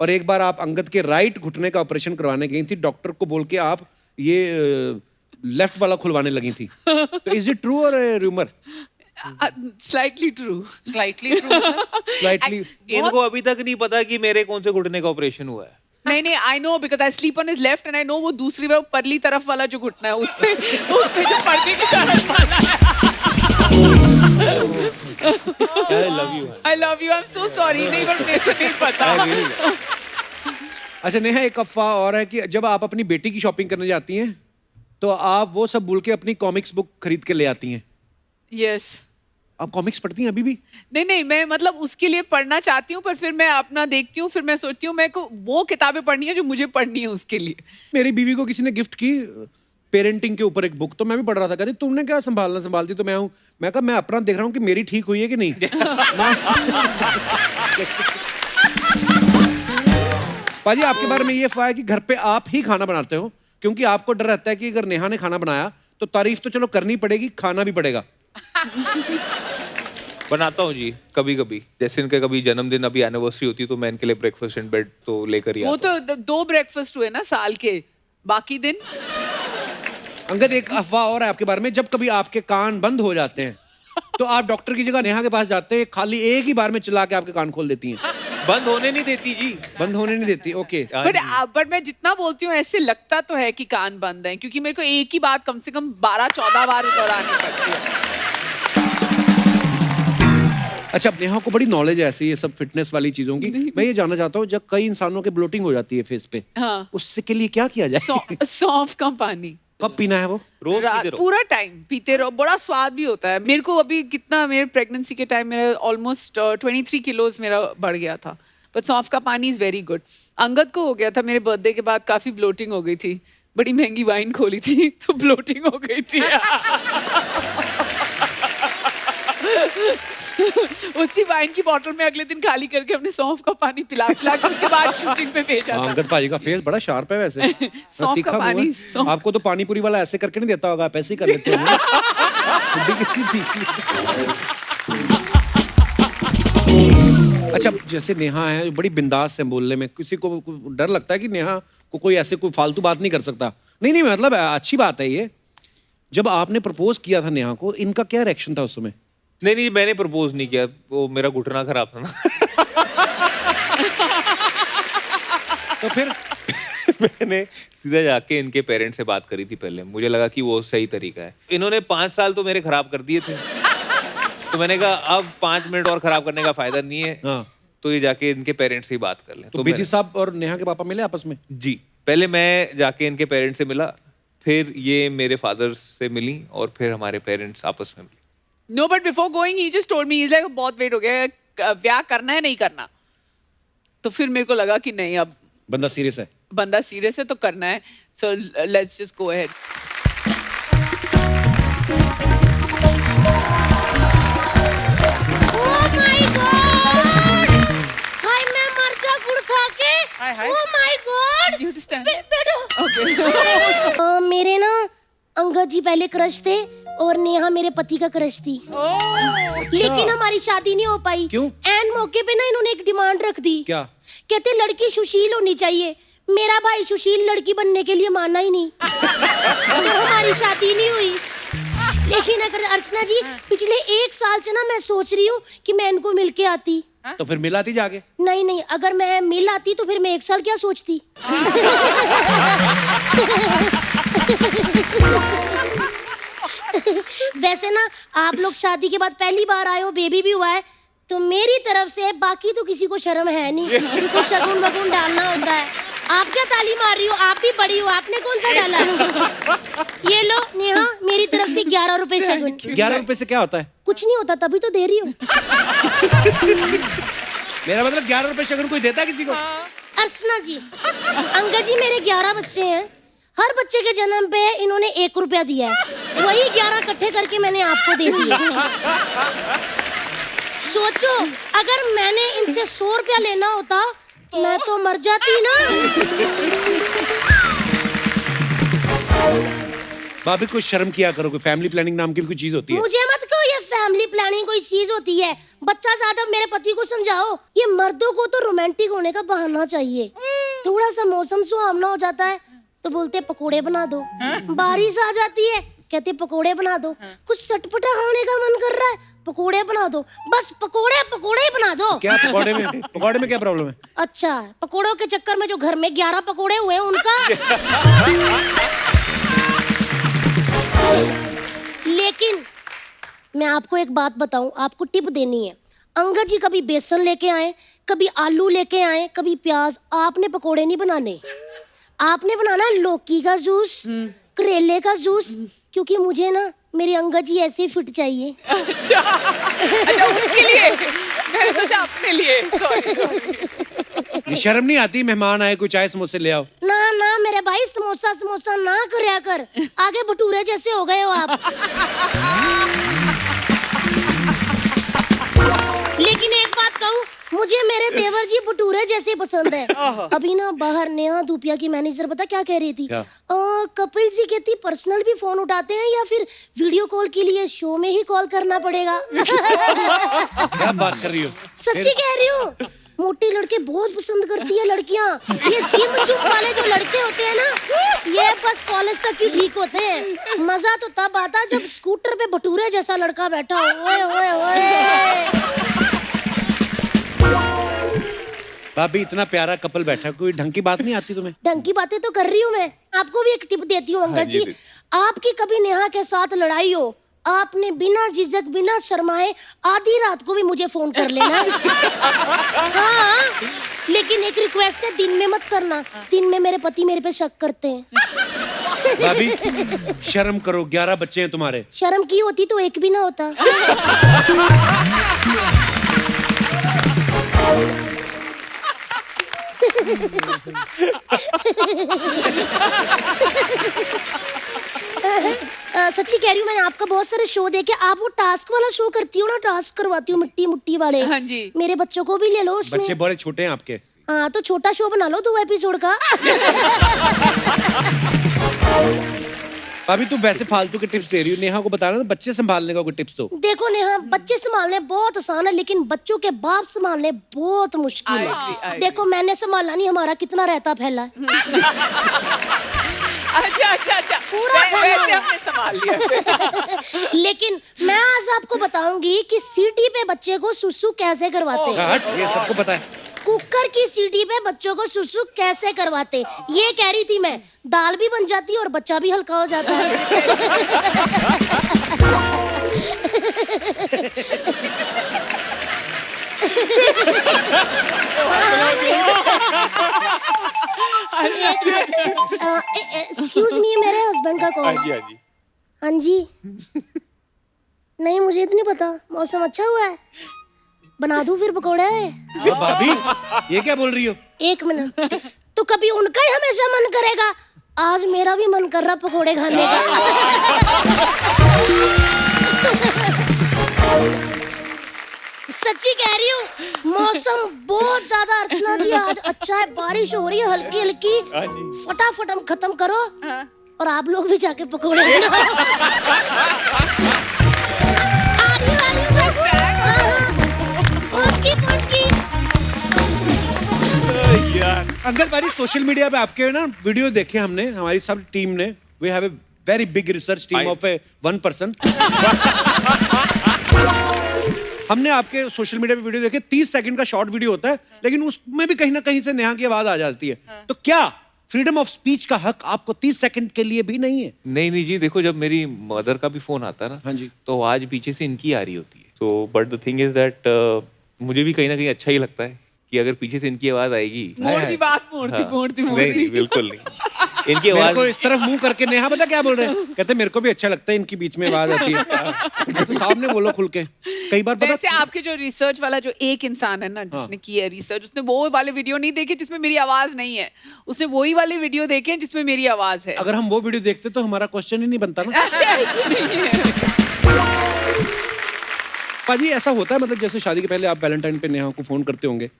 और एक बार आप अंगद के राइट घुटने का ऑपरेशन करवाने गई थी, डॉक्टर को बोल के आप ये लेफ्ट वाला खुलवाने लगी थी। तो इज इट ट्रू और rumour? Slightly true. Slightly true. Slightly. इनको अभी तक नहीं पता कि मेरे कौन से घुटने का ऑपरेशन हुआ है। नहीं नहीं, I know because I sleep on his left and I know वो दूसरी वो परली तरफ वाला जो घुटना है उस पे जो पर्दे की तरफ वाला है। I love you. I love you. I'm so sorry. नहीं, पर मेरे को नहीं पता। अच्छा नेहा, एक अफवाह और है कि जब आप अपनी बेटी की शॉपिंग करने जाती हैं तो आप वो सब भूल के अपनी कॉमिक्स बुक खरीद के ले आती हैं। Yes. आप कॉमिक्स पढ़ती हैं अभी भी? नहीं नहीं, मैं मतलब उसके लिए पढ़ना चाहती हूँ, पर फिर मैं अपना देखती हूँ, फिर मैं सोचती हूँ मेरे को वो किताबें पढ़नी है जो मुझे पढ़नी है उसके लिए। मेरी बीवी को किसी ने गिफ्ट की पेरेंटिंग के ऊपर एक बुक, तो मैं भी पढ़ रहा था। कहती तुमने क्या संभालती, तो मैं हूँ। मैं कहा मैं अपना देख रहा हूँ कि मेरी ठीक हुई है कि नहीं। पाजी आपके बारे में ये अफवाह है कि घर पे आप ही खाना बनाते हो, क्योंकि आपको डर रहता है कि अगर नेहा ने खाना बनाया तो तारीफ तो चलो करनी पड़ेगी, खाना भी पड़ेगा। बनाता हूँ जी कभी कभी, जैसे इनके कभी जन्मदिन, अभी एनिवर्सरी होती है तो मैं इनके लिए ब्रेकफास्ट इन बेड तो लेकर ही वो आता हूँ। तो 2 ब्रेकफास्ट हुए ना साल के, बाकी दिन अंगद एक अफवाह और है आपके बारे में, जब कभी आपके कान बंद हो जाते हैं तो आप डॉक्टर की जगह नेहा के पास जाते हैं, खाली एक ही बार में चला के आपके कान खोल देती हैं। बंद होने नहीं देती जी। बंद होने नहीं देती, ओके। बट मैं जितना बोलती हूँ ऐसे लगता तो है कि कान बंद है, क्योंकि मेरे को एक ही बात कम से कम 12-14 बार दोहरानी पड़ती है। अच्छा, अब नेहा को बड़ी नॉलेज है ऐसी ये सब फिटनेस वाली चीजों की। मैं ये जानना चाहता हूँ, जब कई इंसानों के ब्लोटिंग हो जाती है फेस पे, हाँ। उससे के लिए क्या किया जाए? सौंफ का पानी कब पीना है वो? रोज पीते रहो। पूरा टाइम पीते रहो, बड़ा स्वाद भी होता है। मेरे को अभी कितना, मेरे प्रेगनेंसी के टाइम मेरा ऑलमोस्ट 23 किलोज मेरा बढ़ गया था, बट सौंफ का पानी इज वेरी गुड। अंगद को हो गया था मेरे बर्थडे के बाद, काफी ब्लोटिंग हो गई थी, बड़ी महंगी वाइन खोली थी तो ब्लोटिंग हो गई थी। उसी वाइन की बोतल में अगले दिन खाली करके हमने सौंफ का पानी पिला पिला के उसके बाद शूटिंग पे भेजा था। अंगद भाई का फेस बड़ा शार्प है वैसे। सौंफ तीखा का मुंह है। पानी, सौंफ। आपको तो पानी पूरी वाला ऐसे करके नहीं देता होगा, आप ऐसे ही कर लेते होंगे। बुद्धि कितनी थी। अच्छा, जैसे नेहा है बड़ी बिंदास है बोलने में, किसी को डर लगता है कि नेहा को कोई ऐसे कोई फालतू बात नहीं कर सकता? नहीं नहीं, मतलब अच्छी बात है ये। जब आपने प्रपोज किया था नेहा को, इनका क्या रिएक्शन था उस समय? नहीं, मैंने प्रपोज नहीं किया, वो मेरा घुटना खराब था ना। तो फिर मैंने सीधा जाके इनके पेरेंट्स से बात करी थी पहले, मुझे लगा कि वो सही तरीका है। इन्होंने 5 साल तो मेरे खराब कर दिए थे, तो मैंने कहा अब 5 मिनट और खराब करने का फायदा नहीं है। हाँ। तो ये जाके इनके पेरेंट्स से ही बात कर लें। तो विधि साहब और नेहा के पापा मिले आपस में? जी, पहले मैं जाके इनके पेरेंट्स से मिला, फिर ये मेरे फादर से मिली, और फिर हमारे पेरेंट्स आपस में मिले। No, but before going, he just told me, he's like, बहुत वेट हो गया, ब्याह करना है नहीं करना? तो फिर मेरे को लगा कि नहीं, अब बंदा सीरियस है। बंदा सीरियस है तो करना है, so let's just go ahead. Oh my God! हाय मैं मर जा गुड़ खा के। हाय, हाय। Oh my God! You have to stand. बैठो। Okay. मेरे ना अंगद जी पहले क्रश थे और नेहा मेरे पति का क्रश थी, लेकिन हमारी शादी नहीं हो पाई। क्यों? एन मौके पे ना इन्होंने एक डिमांड रख दी। क्या? कहते लड़की सुशील होनी चाहिए। मेरा भाई सुशील लड़की बनने के लिए माना ही नहीं, तो हमारी शादी नहीं हुई। लेकिन अगर अर्चना जी, पिछले 1 साल से ना मैं सोच रही हूँ कि मैं इनको मिल के आती। तो फिर मिलाती जाके? नहीं, अगर मैं मिल आती तो फिर मैं 1 साल क्या सोचती। वैसे ना आप लोग शादी के बाद पहली बार आए हो, बेबी भी हुआ है, तो मेरी तरफ से, बाकी तो किसी को शर्म है नहीं, कुछ शगुन वगुन डालना होता है। आप क्या ताली मार रही हो? आप भी बड़ी हो, आपने कौन सा डाला? ये लो नेहा, मेरी तरफ से 11 रुपए शगुन। 11 रुपए से क्या होता है? कुछ नहीं होता, तभी तो दे रही हूँ। मेरा मतलब 11 रुपए शगुन कोई देता है किसी को? अर्चना जी, अंकल जी मेरे 11 बच्चे हैं, हर बच्चे के जन्म पे इन्होंने 1 रुपया दिया है, वही 11 इकट्ठे करके मैंने आपको दे दिया। सोचो, अगर मैंने इनसे 100 रुपया लेना होता तो मैं तो मर जाती ना। भाभी कुछ शर्म किया करो, कोई फैमिली प्लानिंग नाम की भी कोई चीज होती है। मुझे मत कहो ये फैमिली प्लानिंग कोई चीज होती है। बच्चा ज्यादा मेरे पति को समझाओ, ये मर्दों को तो रोमांटिक होने का बहाना चाहिए। थोड़ा सा मौसम सुहावना हो जाता है तो बोलते पकोड़े बना दो, बारिश आ जाती है कहते पकोड़े बना दो, कुछ चटपटा खाने का मन कर रहा है पकोड़े बना दो, बस पकोड़े ही बना दो। क्या पकोड़े में क्या प्रॉब्लम है? अच्छा, पकोड़ों के चक्कर में जो घर में 11 पकोड़े हुए हैं उनका। लेकिन मैं आपको एक बात बताऊं, आपको टिप देनी है। अंगद जी कभी बेसन लेके आए, कभी आलू लेके आए, कभी प्याज, आपने पकोड़े नहीं बनाने, आपने बनाना लौकी का जूस, करेले का जूस, क्योंकि मुझे ना मेरे अंगद जी ऐसे फिट चाहिए। अच्छा, उसके लिए, मैंने सोचा अपने लिए। Sorry. ये शर्म नहीं आती, मेहमान आए, कोई चाय समोसे ले आओ? ना मेरे भाई, समोसा ना करया कर, आगे भटूरे जैसे हो गए हो आप। लेकिन एक बात कहूँ, मुझे मेरे देवर जी भटूरे जैसे पसंद है। अभी ना बाहर नेहा धूपिया की मैनेजर पता क्या कह रही थी? क्या? कपिल जी कहती पर्सनल भी फोन उठाते हैं या फिर वीडियो कॉल के लिए शो में ही कॉल करना पड़ेगा। क्या बात कर रही हो? सच्ची कह रही हूँ, मोटी लड़के बहुत पसंद करती है लड़कियाँ। ये जिम जुम वाले जो लड़के होते हैं ना, ये बस कॉलेज तक ही ठीक होते हैं। मजा तो तब आता जब स्कूटर पे भटूरे जैसा लड़का बैठा हो। ओए ओए ओए। भाभी इतना प्यारा कपल बैठा, कोई ढंग की बात नहीं आती तुम्हें? ढंग की बातें तो कर रही हूँ मैं। आपको भी एक टिप देती हूँ अंकल जी। आपकी कभी नेहा के साथ लड़ाई हो, आपने बिना झिझक बिना शर्माए आधी रात को भी मुझे फोन कर लेना। हाँ, लेकिन एक रिक्वेस्ट है, दिन में मत करना। दिन में मेरे पति मेरे पे शक करते हैं। भाभी शर्म करो, 11 बच्चे हैं तुम्हारे। शर्म की होती तो एक भी ना होता। सच्ची कह रही हूँ, मैंने आपका बहुत सारे शो देखे। आप वो टास्क वाला शो करती हो ना, टास्क करवाती हो मिट्टी मुट्टी वाले। हाँ जी। मेरे बच्चों को भी ले लो उसमें। बच्चे बड़े छोटे हैं आपके। हाँ, तो छोटा शो बना लो 2 एपिसोड का। भाभी तू वैसे फालतू के टिप्स दे रही हो, नेहा को बताना ना बच्चे संभालने का कोई टिप्स तो। देखो नेहा, बच्चे संभालने बहुत आसान है, लेकिन बच्चों के बाप संभालने बहुत मुश्किल I है। agree. देखो मैंने संभाला नहीं, हमारा कितना रहता फैला है। अच्छा पूरा वैसे हमने संभाल लिया। लेकिन मैं आज आपको बताऊंगी कि सीटी पे बच्चे को सुसु कैसे करवाते हैं। हट, ये सबको पता है। कुकर की सीटी पे बच्चों को सुसु कैसे करवाते, ये कह रही थी मैं। दाल भी बन जाती है और बच्चा भी हल्का हो जाता है। एक्सक्यूज मी, मेरे हस्बैंड का कॉल। हाँ जी हाँ जी। हाँ जी। नहीं, मुझे तो नहीं पता। मौसम अच्छा हुआ है, बना दूं फिर पकौड़े? भाभी ये क्या बोल रही हो? 1 मिनट। तो कभी उनका ही हमेशा मन करेगा, आज मेरा भी मन कर रहा पकौड़े खाने का। सच्ची कह रही हूँ, मौसम बहुत ज्यादा अर्चना जी आज अच्छा है, बारिश हो रही है हल्की हल्की। फटाफट हम खत्म करो और आप लोग भी जाके पकौड़े बनाओ। आ रही हूँ बस। पहुंच गई। अंकल भाई सोशल मीडिया पे आपके ना वीडियो देखे हमने, हमारी सब टीम ने। We have a very big research team of a 1 person. हमने आपके सोशल मीडिया पे वीडियो देखे, 30 सेकंड का शॉर्ट वीडियो होता है, लेकिन उसमें भी कहीं ना कहीं से नेहा की आवाज आ जाती है। तो क्या फ्रीडम ऑफ स्पीच का हक आपको 30 सेकंड के लिए भी नहीं है? नहीं जी, देखो जब मेरी मदर का भी फोन आता है ना, हाँ जी, तो आवाज पीछे से इनकी आ रही होती है। तो but the thing is that मुझे भी कहीं ना कहीं अच्छा ही लगता है कि अगर पीछे से इनकी आवाज आएगी। मोड़ बात हाँ, मोड़ती नहीं बिल्कुल नहीं। इनकी मेरे आवाज को इस तरफ मुंह करके नेहा पता क्या बोल रहे हैं? कहते मेरे को भी अच्छा लगता है इनकी बीच में आवाज आती है। तो सामने बोलो खुल के। कई बार वैसे पता आपके जो रिसर्च वाला जो एक इंसान है ना जिसने की है रिसर्च, उसने वो वाले वीडियो नहीं देखे जिसमें मेरी आवाज नहीं है, उसने वही वाले वीडियो देखे जिसमें मेरी आवाज है। अगर हम वो वीडियो देखते तो हमारा क्वेश्चन ही नहीं बनता ना। अच्छा, ऐसे नहीं है। पाजी ऐसा होता है, मतलब जैसे शादी के पहले आप वैलेंटाइन पे नेहा को फोन करते होंगे,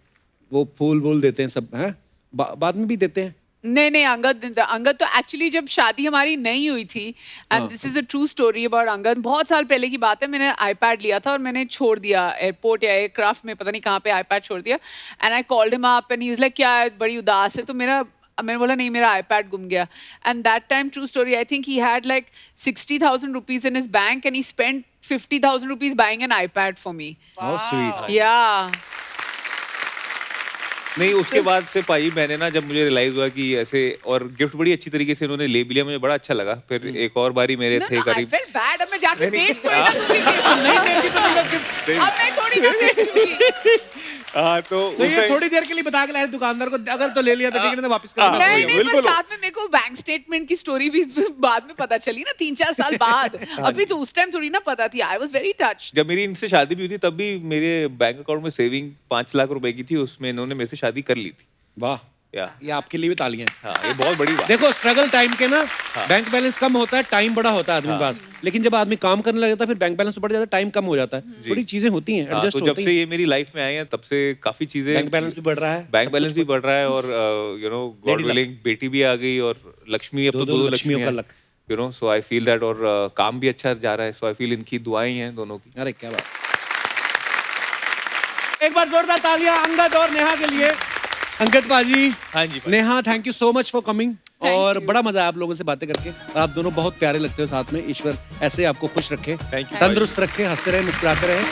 वो फूल वूल देते हैं सब, हैं? बाद में भी देते हैं? नहीं अंगद तो एक्चुअली जब शादी हमारी नहीं हुई थी, and this is a true story about Angad. बहुत साल पहले की बात है, मैंने आईपैड लिया था और मैंने छोड़ दिया एयरपोर्ट या एयरक्राफ्ट में, पता नहीं कहाँ पे आईपैड छोड़ दिया। And I called him up and he was like क्या बड़ी उदास है, तो मैंने बोला नहीं मेरा आईपैड गुम गया। And that time, true story, I think he had like 60,000 rupees in his bank and he spent 50,000 rupees buying an iPad for me. How sweet. या नहीं, उसके बाद से पाई मैंने ना, जब मुझे रियलाइज हुआ कि ऐसे, और गिफ्ट बड़ी अच्छी तरीके से उन्होंने ले भी लिया, मुझे बड़ा अच्छा लगा। फिर एक और बारी मेरे थे आई करीब। फेल्ट बैड, अब मैं जाके नहीं, बेच थोड़ी ना दूंगी अब मैं थोड़ी ना बेचूंगी। हाँ तो तो ये थोड़ी देर के लिए बता के लाए दुकानदार को, अगर तो ले लिया तो ठीक है, नहीं तो वापस कर देना। नहीं, पर बिल्कुल। साथ में मेरे को बैंक स्टेटमेंट की स्टोरी भी बाद में पता चली ना, 3-4 साल बाद। अभी तो उस टाइम थोड़ी ना पता थी। I was very touched. जब मेरी इनसे शादी भी हुई थी, तब भी मेरे बैंक अकाउंट में सेविंग 5 लाख रुपए की थी, उसमें इन्होंने मेरे से शादी कर ली थी। वाह। या ये आपके लिए भी तालियां हैं। हाँ, ये बहुत बड़ी बात है। देखो स्ट्रगल टाइम के ना बैंक बैलेंस कम होता है, टाइम बड़ा होता है आदमी के पास, लेकिन जब आदमी काम करने लगता है फिर बैंक बैलेंस बढ़ जाता है, टाइम कम हो जाता है, थोड़ी चीजें होती हैं, हाँ, एडजस्ट तो जब होती से हैं। ये मेरी लाइफ में आए हैं तब से काफी चीजें, बैंक बैलेंस भी बढ़ रहा है, बैंक बैलेंस भी बढ़ रहा है, और you know God Lady luck. Willing बेटी भी आ गई, और लक्ष्मी, अब तो दो दो लक्ष्मियों लक्ष्मी का luck. You know, so I feel that, और काम भी अच्छा जा रहा है, सो आई फील इनकी दुआएं हैं दोनों की। अरे क्या बात। एक बार जोरदार तालियां अंगद और नेहा के लिए। अंगद पाजी, हाँ जी, Neha, thank you so much for coming, और you. बड़ा मजा आया आप लोगों से बातें करके। आप दोनों बहुत प्यारे लगते हो साथ में। ईश्वर ऐसे आपको खुश रखे, Thank you. तंदुरुस्त रखे, हंसते रहे, मुस्कुराते रहे।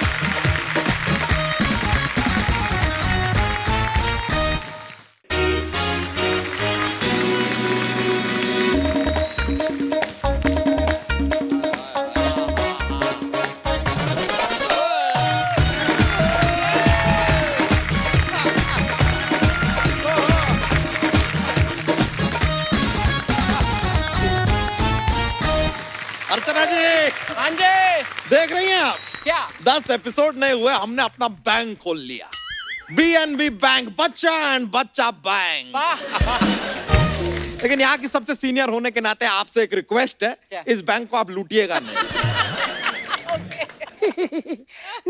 अर्चना जी, हाँ जी, देख रही हैं आप? क्या 10 एपिसोड नहीं हुए, हमने अपना बैंक खोल लिया, BNB बैंक, बच्चा एंड बच्चा बैंक। लेकिन यहाँ की सबसे सीनियर होने के नाते आपसे एक रिक्वेस्ट है, क्या? इस बैंक को आप लूटिएगा नहीं।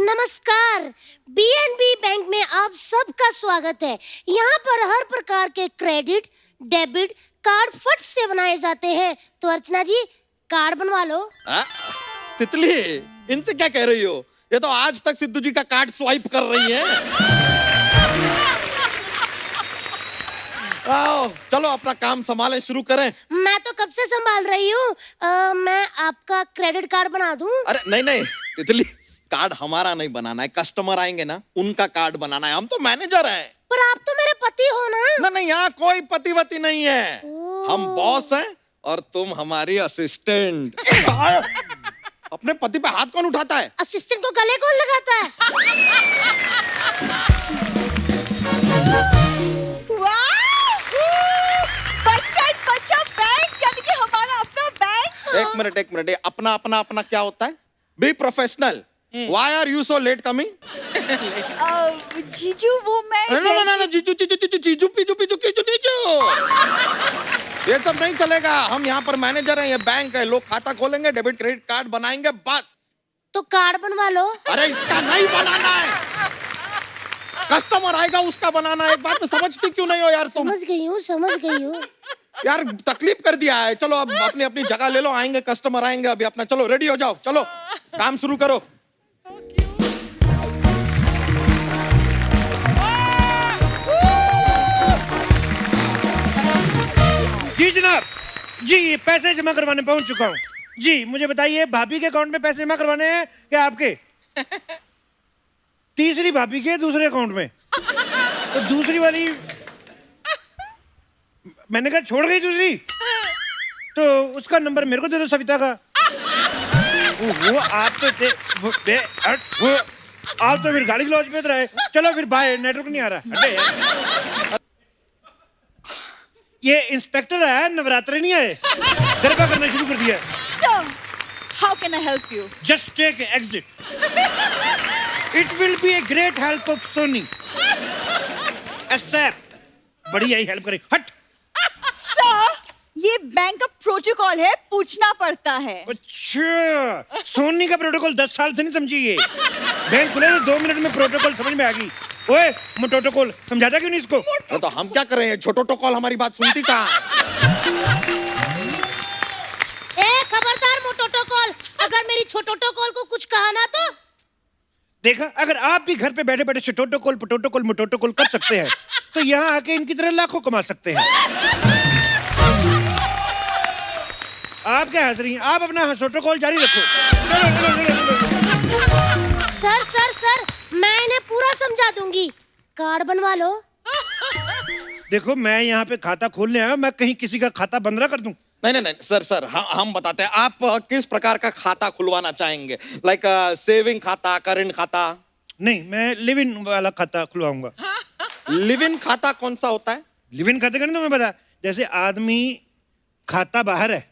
नमस्कार, BNB बैंक में आप सबका स्वागत है। यहाँ पर हर प्रकार के क्रेडिट, डेबिट कार्ड फट से बनाए जाते हैं। तो अर्चना जी, कार्ड बनवा लो। हाँ? तितली, इनसे क्या कह रही हो? ये तो आज तक सिद्धू जी का कार्ड स्वाइप कर रही है। आओ, चलो अपना काम संभालें, शुरू करें। मैं तो कब से संभाल रही हूँ। मैं आपका क्रेडिट कार्ड बना दूँ? अरे नहीं नहीं तितली, कार्ड हमारा नहीं बनाना है, कस्टमर आएंगे ना उनका कार्ड बनाना है, हम तो मैनेजर हैं। पर आप तो मेरे पति हो ना। नहीं, यहाँ कोई पतिवती नहीं है, ओह। हम बॉस हैं और तुम हमारी असिस्टेंट। अपने पति पे हाथ कौन उठाता है? असिस्टेंट को गले कौन लगाता है? बच्चा बैंक, यानी कि हमारा अपना बैंक। एक मिनट, ये अपना अपना अपना क्या होता है? Be professional. Why are you so late coming? जीजू, वो मैं No, जीजू ये सब नहीं चलेगा। हम यहाँ पर मैनेजर हैं, ये बैंक है, लोग खाता खोलेंगे, डेबिट क्रेडिट कार्ड बनाएंगे, बस। तो कार्ड बनवा लो। अरे इसका नहीं बनाना है, कस्टमर आएगा उसका बनाना है। एक बात में समझती क्यों नहीं हो यार तुम? समझ गई हूँ। यार तकलीफ कर दिया है। चलो अब अपनी अपनी जगह ले लो, आएंगे कस्टमर आएंगे अभी अपना। चलो रेडी हो जाओ, चलो काम शुरू करो। जी जनाब, जी पैसे जमा करवाने पहुंच चुका हूँ। जी मुझे बताइए, भाभी के अकाउंट में पैसे जमा करवाने हैं क्या आपके? तीसरी भाभी के दूसरे अकाउंट में, तो दूसरी वाली मैंने कहा छोड़ गई दूसरी, तो उसका नंबर मेरे को दे दो, सविता का। वो आप तो आप तो फिर गाली गलौज पे रहे। चलो फिर बाय, नेटवर्क नहीं आ रहा। अरे यार, ये इंस्पेक्टर आया, नवरात्रे नहीं आए, गरबा करना शुरू कर दिया। Sir, how can I help you? Just take exit. It will be a great help of Sony. Accept. बढ़िया ही हेल्प करे। हट। Sir, ये बैंक का प्रोटोकॉल है, पूछना पड़ता है। अच्छा, सोनी का प्रोटोकॉल 10 साल से नहीं समझी ये। बैंक खुले तो 2 मिनट में प्रोटोकॉल समझ में आ गई। ओए, मोटोटोकॉल समझाता क्यों नहीं इसको? तो हम क्या करें, छोटो कॉल हमारी बात सुनती कहाँ है? खबरदार मोटोटोकॉल, अगर मेरी छोटोटोकॉल को कुछ कहा ना तो। देखा, अगर आप भी घर पे बैठे बैठे छोटोटोकॉल, पोटोटोकॉल, मोटोटोकॉल कर सकते हैं, तो यहाँ आके इनकी तरह लाखों कमा सकते हैं। आप क्या हंस रही हैं? आप अपना हंसोटोकॉल जारी रखो। सर, मैं इन्हें पूरा समझा दूंगी। कार्ड बनवा लो। देखो, मैं यहाँ पे खाता खोलने आया, मैं कहीं किसी का खाता बंद ना कर दूं। नहीं सर, हम बताते हैं। आप किस प्रकार का खाता खुलवाना चाहेंगे? लाइक सेविंग खाता, करंट खाता? नहीं, मैं लिव इन वाला खाता खुलवाऊंगा। लिव इन खाता कौन सा होता है? लिव इन खाते का नहीं तुम्हें पता? जैसे आदमी खाता बाहर है,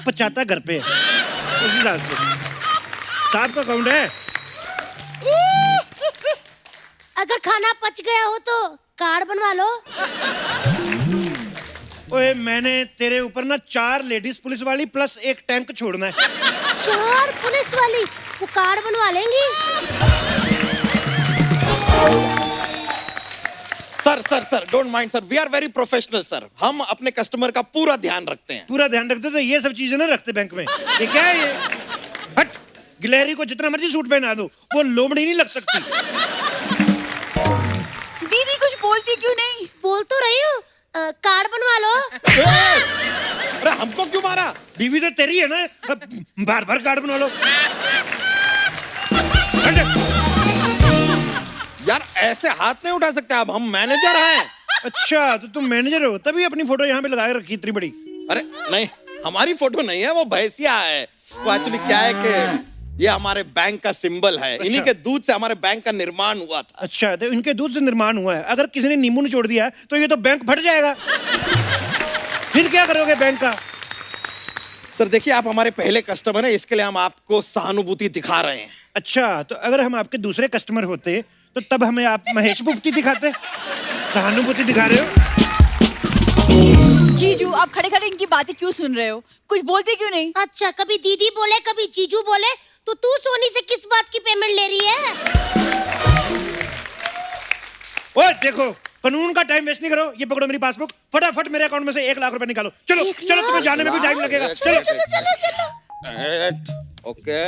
पचाता घर पे है, उसी हिसाब से। साहब का अकाउंट है। अगर खाना पच गया हो तो कार्ड बनवा लो। ओए मैंने तेरे ऊपर ना 4 लेडीज पुलिस वाली प्लस 1 टैंक छोड़ना है। 4 पुलिस वाली, वो कार्ड बनवा लेंगी। Sir don't mind sir, we are very professional sir. हम अपने कस्टमर का पूरा ध्यान रखते हैं। पूरा ध्यान रखते तो ये सब चीजें ना रखते बैंक में। ये क्या है ये? हट, गिलहरी को जितना मर्जी सूट पहना दो, वो लोमड़ी नहीं लग सकती। दीदी कुछ बोलती क्यों नहीं? बोल तो रही हूँ, कार्ड बनवा लो। अरे हमको क्यों मारा? बीवी तो तेरी है ना, बार बार कार्ड बना लो। हट। यार ऐसे हाथ नहीं उठा सकते आप, हम मैनेजर हैं। अच्छा, तो तुम मैनेजर हो तभी अपनी फोटो यहाँ पे लगा के रखी इतनी बड़ी। अरे नहीं, हमारी फोटो नहीं है, वो भैंसिया है। वो एक्चुअली क्या है कि ये हमारे बैंक का सिंबल है। इन्हीं के दूध से हमारे बैंक का निर्माण हुआ था। अच्छा, तो इनके दूध से निर्माण हुआ है। अगर किसी ने नींबू निचोड़ दिया तो ये तो बैंक फट जाएगा। फिर क्या करोगे बैंक का? सर देखिए, आप हमारे पहले कस्टमर हैं, इसके लिए हम आपको सहानुभूति दिखा रहे हैं। अच्छा, तो अगर हम आपके दूसरे कस्टमर होते तो तब हमें आप महेश मुफ्ती दिखाते। सहानुभूति दिखा रहे हो? जीजू आप खड़े खड़े इनकी बातें क्यों सुन रहे हो? कुछ बोलते क्यों नहीं? अच्छा, कभी दीदी बोले कभी जीजू बोले, तो तू सोनी से किस बात की पेमेंट ले रही है? ओए देखो, कानून का टाइम वेस्ट नहीं करो। ये पकड़ो मेरी पासबुक, फटाफट मेरे अकाउंट में से 1 लाख रुपए निकालो। चलो 1 चलो, तुम्हें लाख? जाने में भी टाइम लगेगा। चलो चलो चलो चलो चलो। ओके।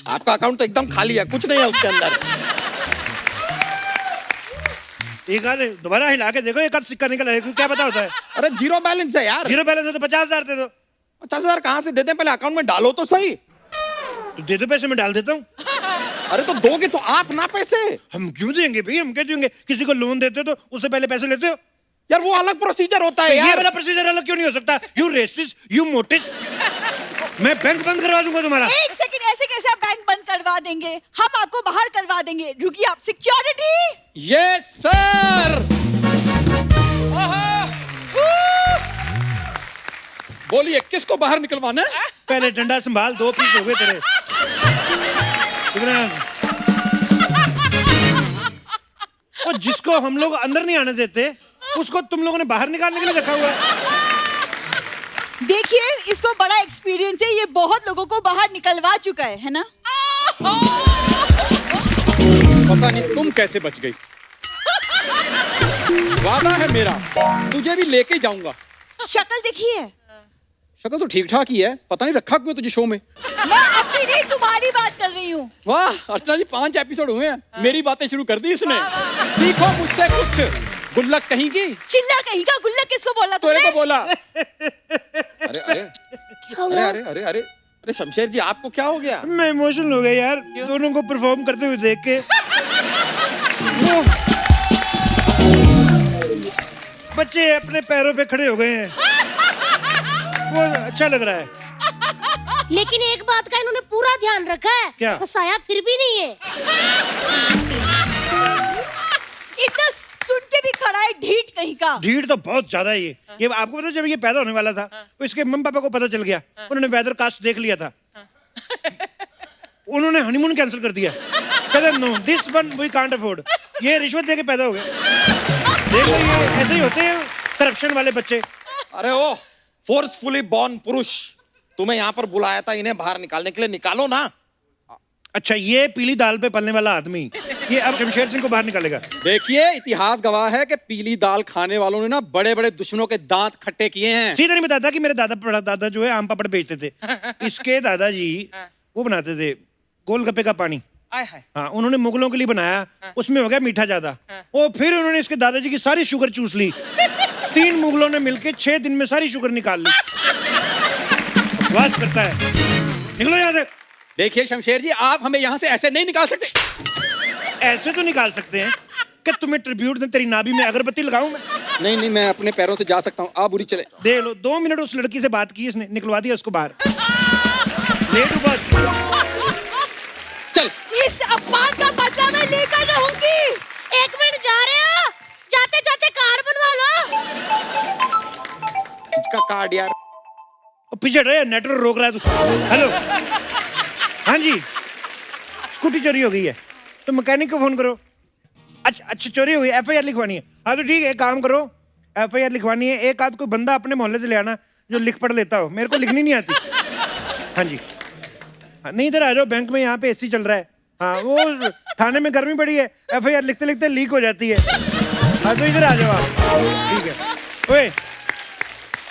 आपका अकाउंट तो एकदम खाली है, कुछ नहीं है उसके अंदर। एक आध दोबारा हिला के देखो, एक आध सिक्का निकला है, क्या पता होता है। अरे जीरो बैलेंस है यार। जीरो बैलेंस है तो 50,000 दे दो। 50,000 कहाँ से देते हैं? पहले अकाउंट में डालो तो सही। तो दे दो पैसे, मैं डाल देता हूँ। अरे तो दोगे तो आप ना पैसे। हम क्यों देंगे भाई, हम क्या देंगे? किसी को लोन देते हो तो उससे पहले पैसे लेते हो। यार वो अलग प्रोसीजर होता है तो ये यार। वाला प्रोसीजर अलग क्यों नहीं हो सकता? You racist, you motist. मैं बैंक बंद करवा दूंगा तुम्हारा। एक सेकंड, ऐसे कैसे आप बैंक बंद करवा देंगे? हम आपको बाहर करवा देंगे। रुकिए, आप सिक्योरिटी। Yes sir. बोलिए किसको बाहर निकलवाना है? पहले डंडा संभाल, 2 पीस हो गए तेरे। और जिसको हम लोग अंदर नहीं आने देते, उसको तुम लोगों ने बाहर निकालने के लिए रखा हुआ है। देखिए, इसको बड़ा एक्सपीरियंस है, ये बहुत लोगों को बाहर निकलवा चुका है ना? पता नहीं तुम कैसे बच गई। वादा है मेरा, तुझे भी लेके जाऊंगा। शक्ल देखिए। शक्ल तो ठीक ठाक ही है, पता नहीं रखा क्यों तुझे शो में। मैं अपनी नहीं तुम्हारी बात कर रही हूँ। वाह अर्चना जी, 5 एपिसोड हुए हैं, मेरी बातें शुरू कर दी इसने। सीखो मुझसे कुछ। गुल्लक कहीं की। चिल्ला कहीं का, गुल्लक किसको बोला तेरे तुमने? को बोला। अरे अरे अरे अरे अरे अरे अरे शमशेर जी, आपको क्या हो गया? मैं इमोशनल हो गया यार, दोनों को परफॉर्म करते हुए देख के। बच्चे अपने पैरों पे खड़े हो गए हैं, वो अच्छा लग रहा है। लेकिन एक बात का इन्होंने पूरा ध्यान रखा है। क्या? फंसाया फिर भी नहीं है। इतना सुन के भी खड़ा है, ढीठ कहीं का। भीड़ तो बहुत ज्यादा है ये आपको पता है, जब ये पैदा होने वाला था तो इसके मम्मी पापा को पता चल गया, उन्होंने वेदर कास्ट देख लिया था। उन्होंने हनीमून कैंसिल कर दिया। कहते no, this one we can't afford. ये रिश्वत दे के पैदा हो गए। देख लो, ये ऐसे ही होते हैं करप्शन वाले बच्चे। अरे ओ फोर्सफुली बॉर्न पुरुष, तुम्हें यहाँ पर बुलाया था इन्हें बाहर निकालने के लिए, निकालो ना। अच्छा, ये पीली दाल पे पलने वाला आदमी, ये अब शमशेर सिंह को बाहर निकालेगा। देखिए, इतिहास गवाह है कि पीली दाल खाने वालों ने ना बड़े बड़े दुश्मनों के दांत खट्टे किए हैं। सीधा नहीं बताता कि मेरे दादा परदादा जो है आम पापड़ बेचते थे। इसके दादाजी वो बनाते थे गोलगप्पे का पानी। हाँ, उन्होंने मुगलों के लिए बनाया, उसमें हो गया मीठा ज्यादा। और फिर उन्होंने इसके दादाजी की सारी शुगर चूस ली। 3 मुगलों ने मिलके 6 दिन में सारी शुगर निकाल ली। बकवास करता है, निकलो यहाँ से। देखिए शमशेर जी, आप हमें यहाँ से ऐसे नहीं निकाल सकते। ऐसे तो निकाल सकते हैं कि तुम्हें ट्रिब्यूट दें, तेरी नाभि में अगरबत्ती लगाऊं मैं? नहीं नहीं, मैं अपने पैरों से जा सकता हूँ, आप बुरी चले। देख लो, 2 मिनट उस लड़की से बात की, इसने निकलवा दिया उसको बाहर। लेट हो बस। चल। इस अपमान का बदला मैं लेकर रहूंगी। 1 मिनट, जा रहे हो? जाते जाते कार बनवा लो। इसका कार्ड यार। पीछे रहे, नेटवर्क रोक रहा है तू। हेलो, हाँ जी, स्कूटी चोरी हो गई है तो मैकेनिक को फोन करो। अच्छा चोरी हुई, FIR लिखवानी है। हाँ तो ठीक है, एक काम करो, FIR लिखवानी है। एक आध कोई बंदा अपने मोहल्ले से ले आना जो लिख पढ़ लेता हो, मेरे को लिखनी नहीं आती। हाँ जी, हाँ, नहीं इधर आ जाओ, बैंक में यहाँ पे AC चल रहा है। हाँ वो थाने में गर्मी पड़ी है, FIR लिखते लिखते लीक हो जाती है। हाँ तो इधर आ जाओ आप, ठीक है। ओए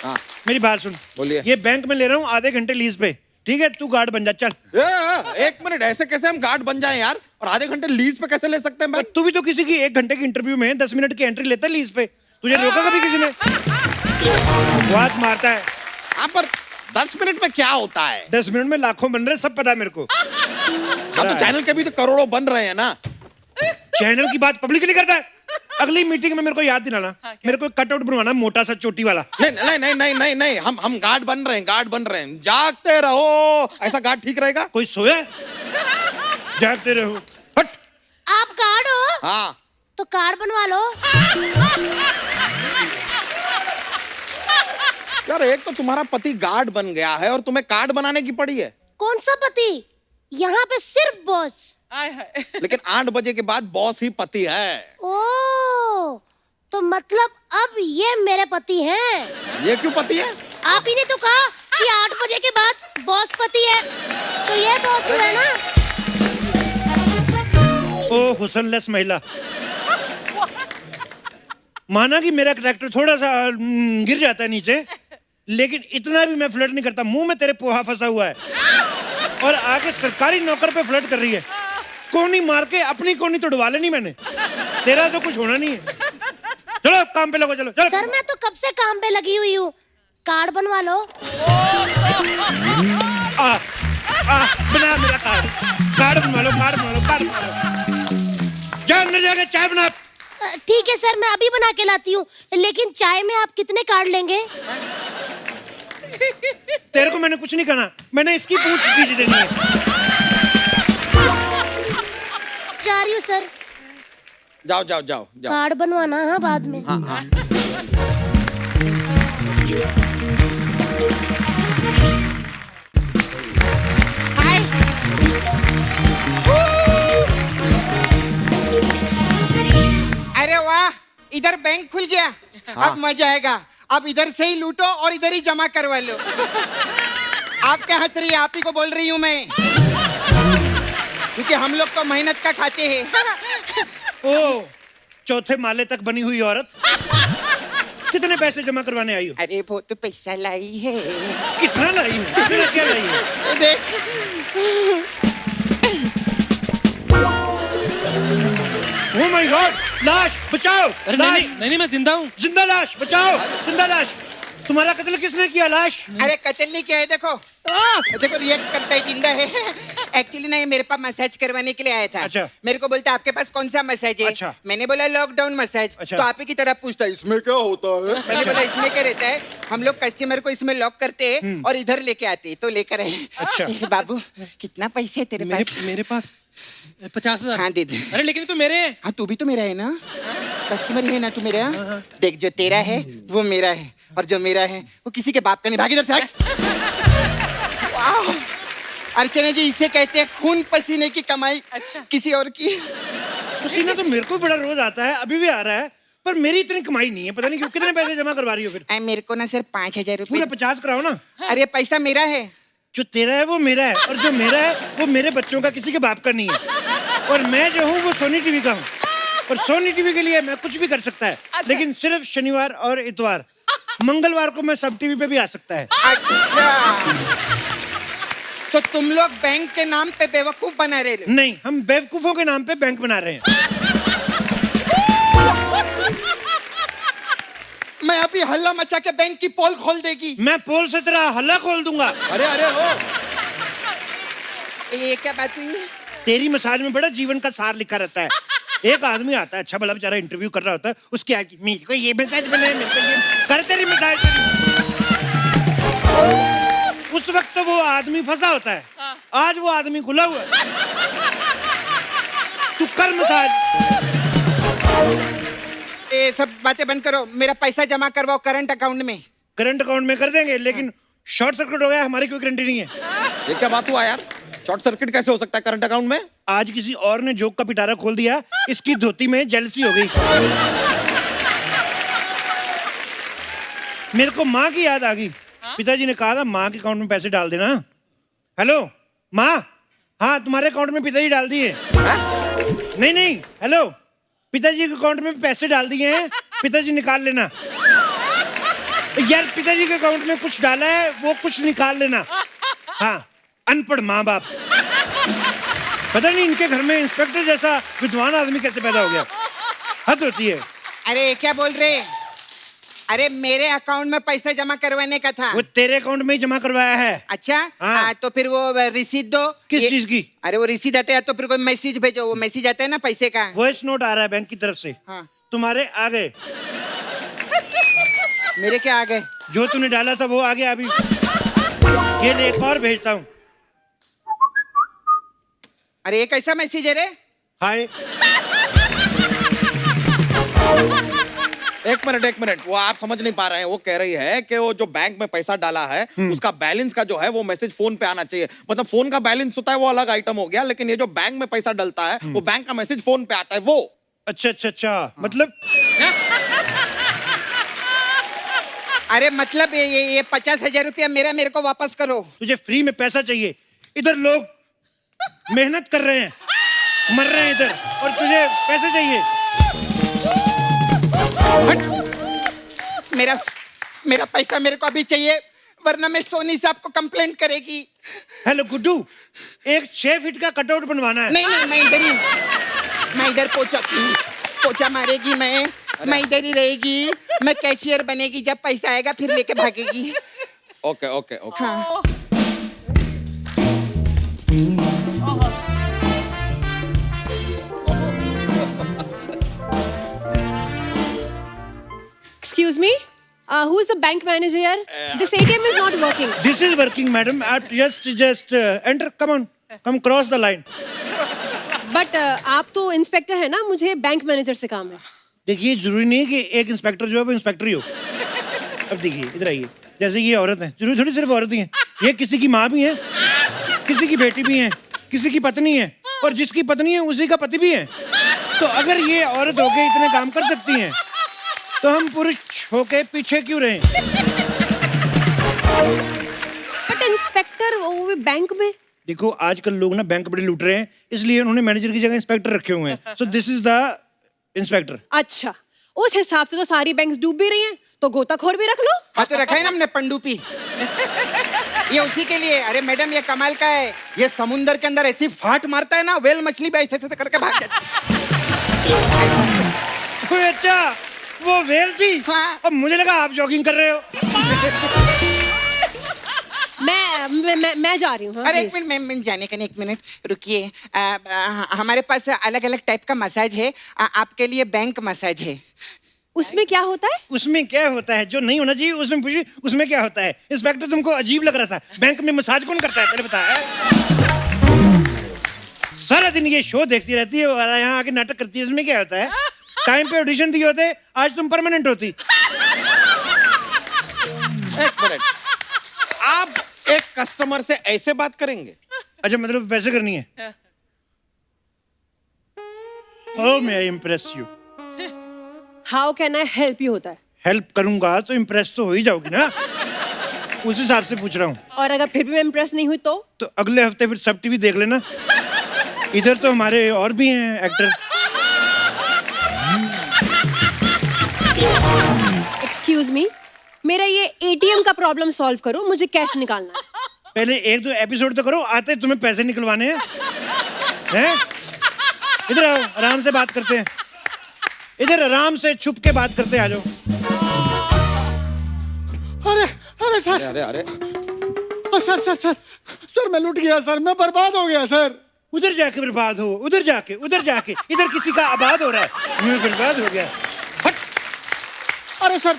हाँ मेरी बात सुन, बोलिए। ये बैंक में ले रहा हूँ आधे घंटे लीज पे, ठीक है? तू गार्ड बन जा, चल। एक मिनट, ऐसे कैसे हम गार्ड बन जाएं यार, और आधे घंटे लीज पे कैसे ले सकते हैं भाई? तू भी तो किसी की 1 घंटे की इंटरव्यू में 10 मिनट की एंट्री लेता है लीज पे, तुझे रोका कभी किसी ने? बात मारता है। हाँ पर 10 मिनट में क्या होता है? 10 मिनट में लाखों बन रहे, सब पता है मेरे को। हाँ तो चैनल के भी तो करोड़ों बन रहे हैं ना। चैनल की बात पब्लिकली करता है। अगली मीटिंग में मेरे को याद दिलाना, मेरे को कटआउट बनवाना मोटा सा चोटी वाला। नहीं नहीं नहीं नहीं नहीं नहीं, हम गार्ड बन रहे हैं, गार्ड बन रहे हैं। जागते रहो, ऐसा गार्ड ठीक रहेगा? कोई सोया? जागते रहो, हट। आप कार्ड हो हाँ तो कार्ड बनवा लो। यार, एक तो तुम्हारा पति गार्ड बन गया है और तुम्हें कार्ड बनाने की पड़ी है। कौन सा पति? यहाँ पे सिर्फ बॉस। लेकिन 8 बजे के बाद बॉस ही पति है। ओ, तो मतलब अब ये मेरे पति हैं। ये क्यों पति है? आप ही ने तो कहा कि 8 बजे के बाद बॉस पति है, तो ये बॉस है ना। ओ हुस्नलेस महिला। माना कि मेरा कैरेक्टर थोड़ा सा गिर जाता है नीचे, लेकिन इतना भी मैं फ्लर्ट नहीं करता। मुंह में तेरे पोहा फंसा हुआ है और आगे सरकारी नौकर पे फ्लर्ट कर रही है। कोनी मार के अपनी कोनी तोड़वा लेनी मैंने, तेरा तो कुछ होना नहीं है। चलो काम पे लगो, चलो चलो। सर मैं तो कब से काम पे लगी हुई हूँ, कार्ड बनवा लो। बना मेरा कार्ड बनवा लो, कार्ड बनवा लो, कार्ड बनवा लो। जा अंदर जाके चाय बना। ठीक है सर, मैं अभी बना के लाती हूँ, लेकिन चाय में आप कितने कार्ड लेंगे? तेरे को मैंने कुछ नहीं कहना, मैंने इसकी पूछ खींच देनी है। जा रही हूँ सर। जाओ जाओ जाओ जाओ। कार्ड बनवाना हाँ बाद में। हाँ हाँ। हाय। अरे वाह, इधर बैंक खुल गया। हाँ। अब मजा आएगा। अब इधर से ही लूटो और इधर ही जमा करवा लो। आप क्या हंस रही है? आप ही को बोल रही हूँ मैं, क्योंकि हम लोग तो मेहनत का खाते हैं। ओ चौथे माले तक बनी हुई औरत, कितने पैसे जमा करवाने आई हो? अरे वो तो पैसा लाई है। कितना लाई है? कितना क्या लाई है? देख, ओह माय गॉड, लाश बचाओ। अरे लाश, नहीं मैं जिंदा हूँ। जिंदा लाश बचाओ, जिंदा लाश। तुम्हारा कत्ल किसने किया? लाश। अरे कत्ल नहीं किया है, देखो देखो रिएक्ट करता है, जिंदा है। एक्चुअली ना ये मेरे पास मसाज करवाने के लिए आया था। अच्छा। मेरे को बोलता आपके पास कौन सा मसाज है? अच्छा। मैंने बोला लॉकडाउन मसाज। अच्छा। तो आप ही की तरफ पूछता है इसमें क्या होता है? मैंने बोला इसमें क्या रहता है, हम लोग कस्टमर को इसमें लॉक करते हैं और इधर लेके आते हैं, तो लेकर आए। अच्छा। बाबू कितना पैसे है तेरे पास? मेरे पास 50,000। हाँ दे दे। अरे लेकिन तो मेरे। हाँ तू भी तो मेरा है ना, कस्टमर ही है ना तू मेरा। देख जो तेरा है वो मेरा है, और जो मेरा है वो किसी के बाप का नहीं। भाग इधर से हट। वाह! अर्चना जी, इसे कहते हैं खून पसीने की कमाई। अच्छा। किसी और की। पसीना तो मेरे को बड़ा रोज आता है, अभी भी आ रहा है, पर मेरी इतनी कमाई नहीं है। पता नहीं क्यों। कितने पैसे जमा करवा रही हो फिर? मेरे को ना सर 5,000 पूरे रुपए। 50 कराओ ना। अरे पैसा मेरा है। जो तेरा है वो मेरा है, और जो मेरा है वो मेरे बच्चों का, किसी के बाप का नहीं है। और मैं जो हूँ वो सोनी टीवी का हूँ, और सोनी टीवी के लिए मैं कुछ भी कर सकता है। लेकिन सिर्फ शनिवार और इतवार, मंगलवार को मैं सब टीवी पे भी आ सकता है। अच्छा, तो तुम लोग बैंक के नाम पे बेवकूफ बना रहे हो? नहीं, हम बेवकूफों के नाम पे बैंक बना रहे हैं। मैं अभी हल्ला मचा के बैंक की पोल खोल देगी। मैं पोल से तेरा हल्ला खोल दूंगा। अरे अरे हो, ये क्या बात हुई? तेरी मसाज में बड़ा जीवन का सार लिखा रहता है। एक आदमी आता है, अच्छा भला बेचारा इंटरव्यू कर रहा होता है, उसके आगे मेरे को ये मसाज बनाए, मेरे को ये कर, तेरी मसाज। उस वक्त तो वो आदमी फंसा होता है, आज वो आदमी खुला हुआ है। तू कर मसाज। ये सब बातें बंद करो, मेरा पैसा जमा करवाओ करंट अकाउंट में। करंट अकाउंट में कर देंगे, लेकिन शॉर्ट सर्किट हो गया, हमारी कोई गारंटी नहीं है। ये क्या बात हुआ यार? शॉर्ट सर्किट कैसे हो सकता है करंट अकाउंट में? आज किसी और ने जोक का पिटारा खोल दिया, इसकी धोती में जेलसी हो गई। मेरे को माँ की याद आ गई। पिताजी ने कहा था माँ के अकाउंट में पैसे डाल देना। हेलो माँ, हाँ तुम्हारे अकाउंट में पिताजी डाल दिए। नहीं नहीं, हेलो, पिताजी के अकाउंट में पैसे डाल दिए हैं, पिताजी निकाल लेना। यार पिताजी के अकाउंट में कुछ डाला है, वो कुछ निकाल लेना। हाँ, अनपढ़ माँ बाप। पता नहीं इनके घर में इंस्पेक्टर जैसा विद्वान आदमी कैसे पैदा हो गया। हद होती है। अरे क्या बोल रहे? अरे मेरे अकाउंट में पैसा जमा करवाने का था। वो तेरे अकाउंट में ही जमा करवाया है। अच्छा हाँ। तो फिर वो रिसीट दो। किस चीज की? अरे वो रिसीट आता है तो फिर कोई मैसेज भेजो। वो मैसेज आता है ना पैसे का। वॉइस नोट आ रहा है बैंक की तरफ से। हाँ। तुम्हारे आ गए। मेरे क्या आ गए? जो तूने डाला था वो आ गया अभी। ये ले, एक और भेजता हूँ। अरे ये कैसा मैसेज है रे? हाय। एक मिनट, वो आप समझ नहीं पा रहे हैं। वो कह रही है कि वो जो बैंक में पैसा डाला है उसका बैलेंस का जो है वो मैसेज फोन पे आना चाहिए। मतलब फोन का बैलेंस होता है वो अलग आइटम हो गया, लेकिन ये जो बैंक में पैसा डलता है वो बैंक का मैसेज फोन पे आता है वो। अच्छा, मतलब अरे मतलब ये 50,000 रुपया मेरे को वापस करो। तुझे फ्री में पैसा चाहिए? इधर लोग मेहनत कर रहे हैं, मर रहे हैं इधर, और तुझे पैसे चाहिए? मेरा पैसा मेरे को अभी चाहिए, वरना मैं सोनी साहब को कंप्लेंट करेगी। हेलो गुड्डू, एक 6 फीट का कटआउट बनवाना है। नहीं, मैं इधर ही हूँ। मैं इधर पोछा मारेगी। मैं इधर ही रहेगी। मैं कैशियर बनेगी, जब पैसा आएगा फिर लेके भागेगी। ओके। हाँ। Excuse me? Who is the bank manager here? This ATM is not working. This is working, madam. Just enter. Come on. Come cross the line. But आप तो इंस्पेक्टर है ना, मुझे बैंक मैनेजर से काम है। देखिए, जरूरी नहीं है कि एक इंस्पेक्टर जो है वो इंस्पेक्टर ही हो। अब देखिए, इधर आइए। जैसे ये औरत है, जरूरी थोड़ी सिर्फ औरत ही है। ये किसी की माँ भी है, किसी की बेटी भी है, किसी की पत्नी है, और जिसकी पत्नी है उसी का पति भी है। तो अगर ये औरत होके इतने काम कर सकती हैं, तो हम पुरुष होके पीछे क्यों रहे? बट इंस्पेक्टर वो भी बैंक में। देखो, आजकल लोग ना बैंक बड़े लूट रहे हैं, इसलिए उन्होंने मैनेजर की जगह इंस्पेक्टर रखे हुए हैं। So this is the inspector. अच्छा, उस हिसाब से तो सारी बैंक्स डूब भी रही हैं, तो गोताखोर भी रख लो। हाँ तो रखा है ना हमने पंडुपी। ये उसी के लिए। अरे मैडम ये कमाल का है, ये समुंदर के अंदर ऐसी फाट मारता है ना, वेल मछली भी ऐसे करके भाग जाती है। अच्छा, वो वेल थी। हाँ। अब मुझे लगा आप जॉगिंग कर रहे हो। मैं जा रही हूँ। अरे एक मिनट, मैं जाने का नहीं, 1 मिनट रुकिए। हमारे पास अलग अलग टाइप का मसाज है। आपके लिए बैंक मसाज है। उसमें क्या होता है? उसमें क्या होता है जो नहीं होना चाहिए उसमें पूछिए, उसमें क्या होता है? इंस्पेक्टर तुमको अजीब लग रहा था। बैंक में मसाज कौन करता है पहले बता। सारा दिन ये शो देखती रहती है और यहाँ आके नाटक करती है, उसमें क्या होता है? टाइम पे ऑडिशन दिए होते, आज तुम परमानेंट होती। एक मिनट, आप एक कस्टमर से ऐसे बात करेंगे? अच्छा, मतलब वैसे करनी है? Oh, may I impress you? How can I help you होता है? हेल्प करूंगा तो इम्प्रेस तो हो ही जाओगी ना, उस हिसाब से पूछ रहा हूँ। और अगर फिर भी मैं इम्प्रेस नहीं हुई तो अगले हफ्ते फिर सब टीवी देख लेना। इधर तो हमारे और भी हैं एक्टर। एक्सक्यूज मी, मेरा ये एटीएम का प्रॉब्लम सॉल्व करो, मुझे कैश निकालना है। पहले 1-2 एपिसोड तो करो, आते तुम्हें पैसे निकलवाने हैं? इधर आओ, आराम से बात करते हैं। इधर आराम से छुप के बात करते, आ जाओ। अरे सर मैं लुट गया सर, मैं बर्बाद हो गया सर। उधर जाके बर्बाद हो, उधर जाके, इधर किसी का आबाद हो रहा है, मैं बर्बाद हो गया। अरे सर,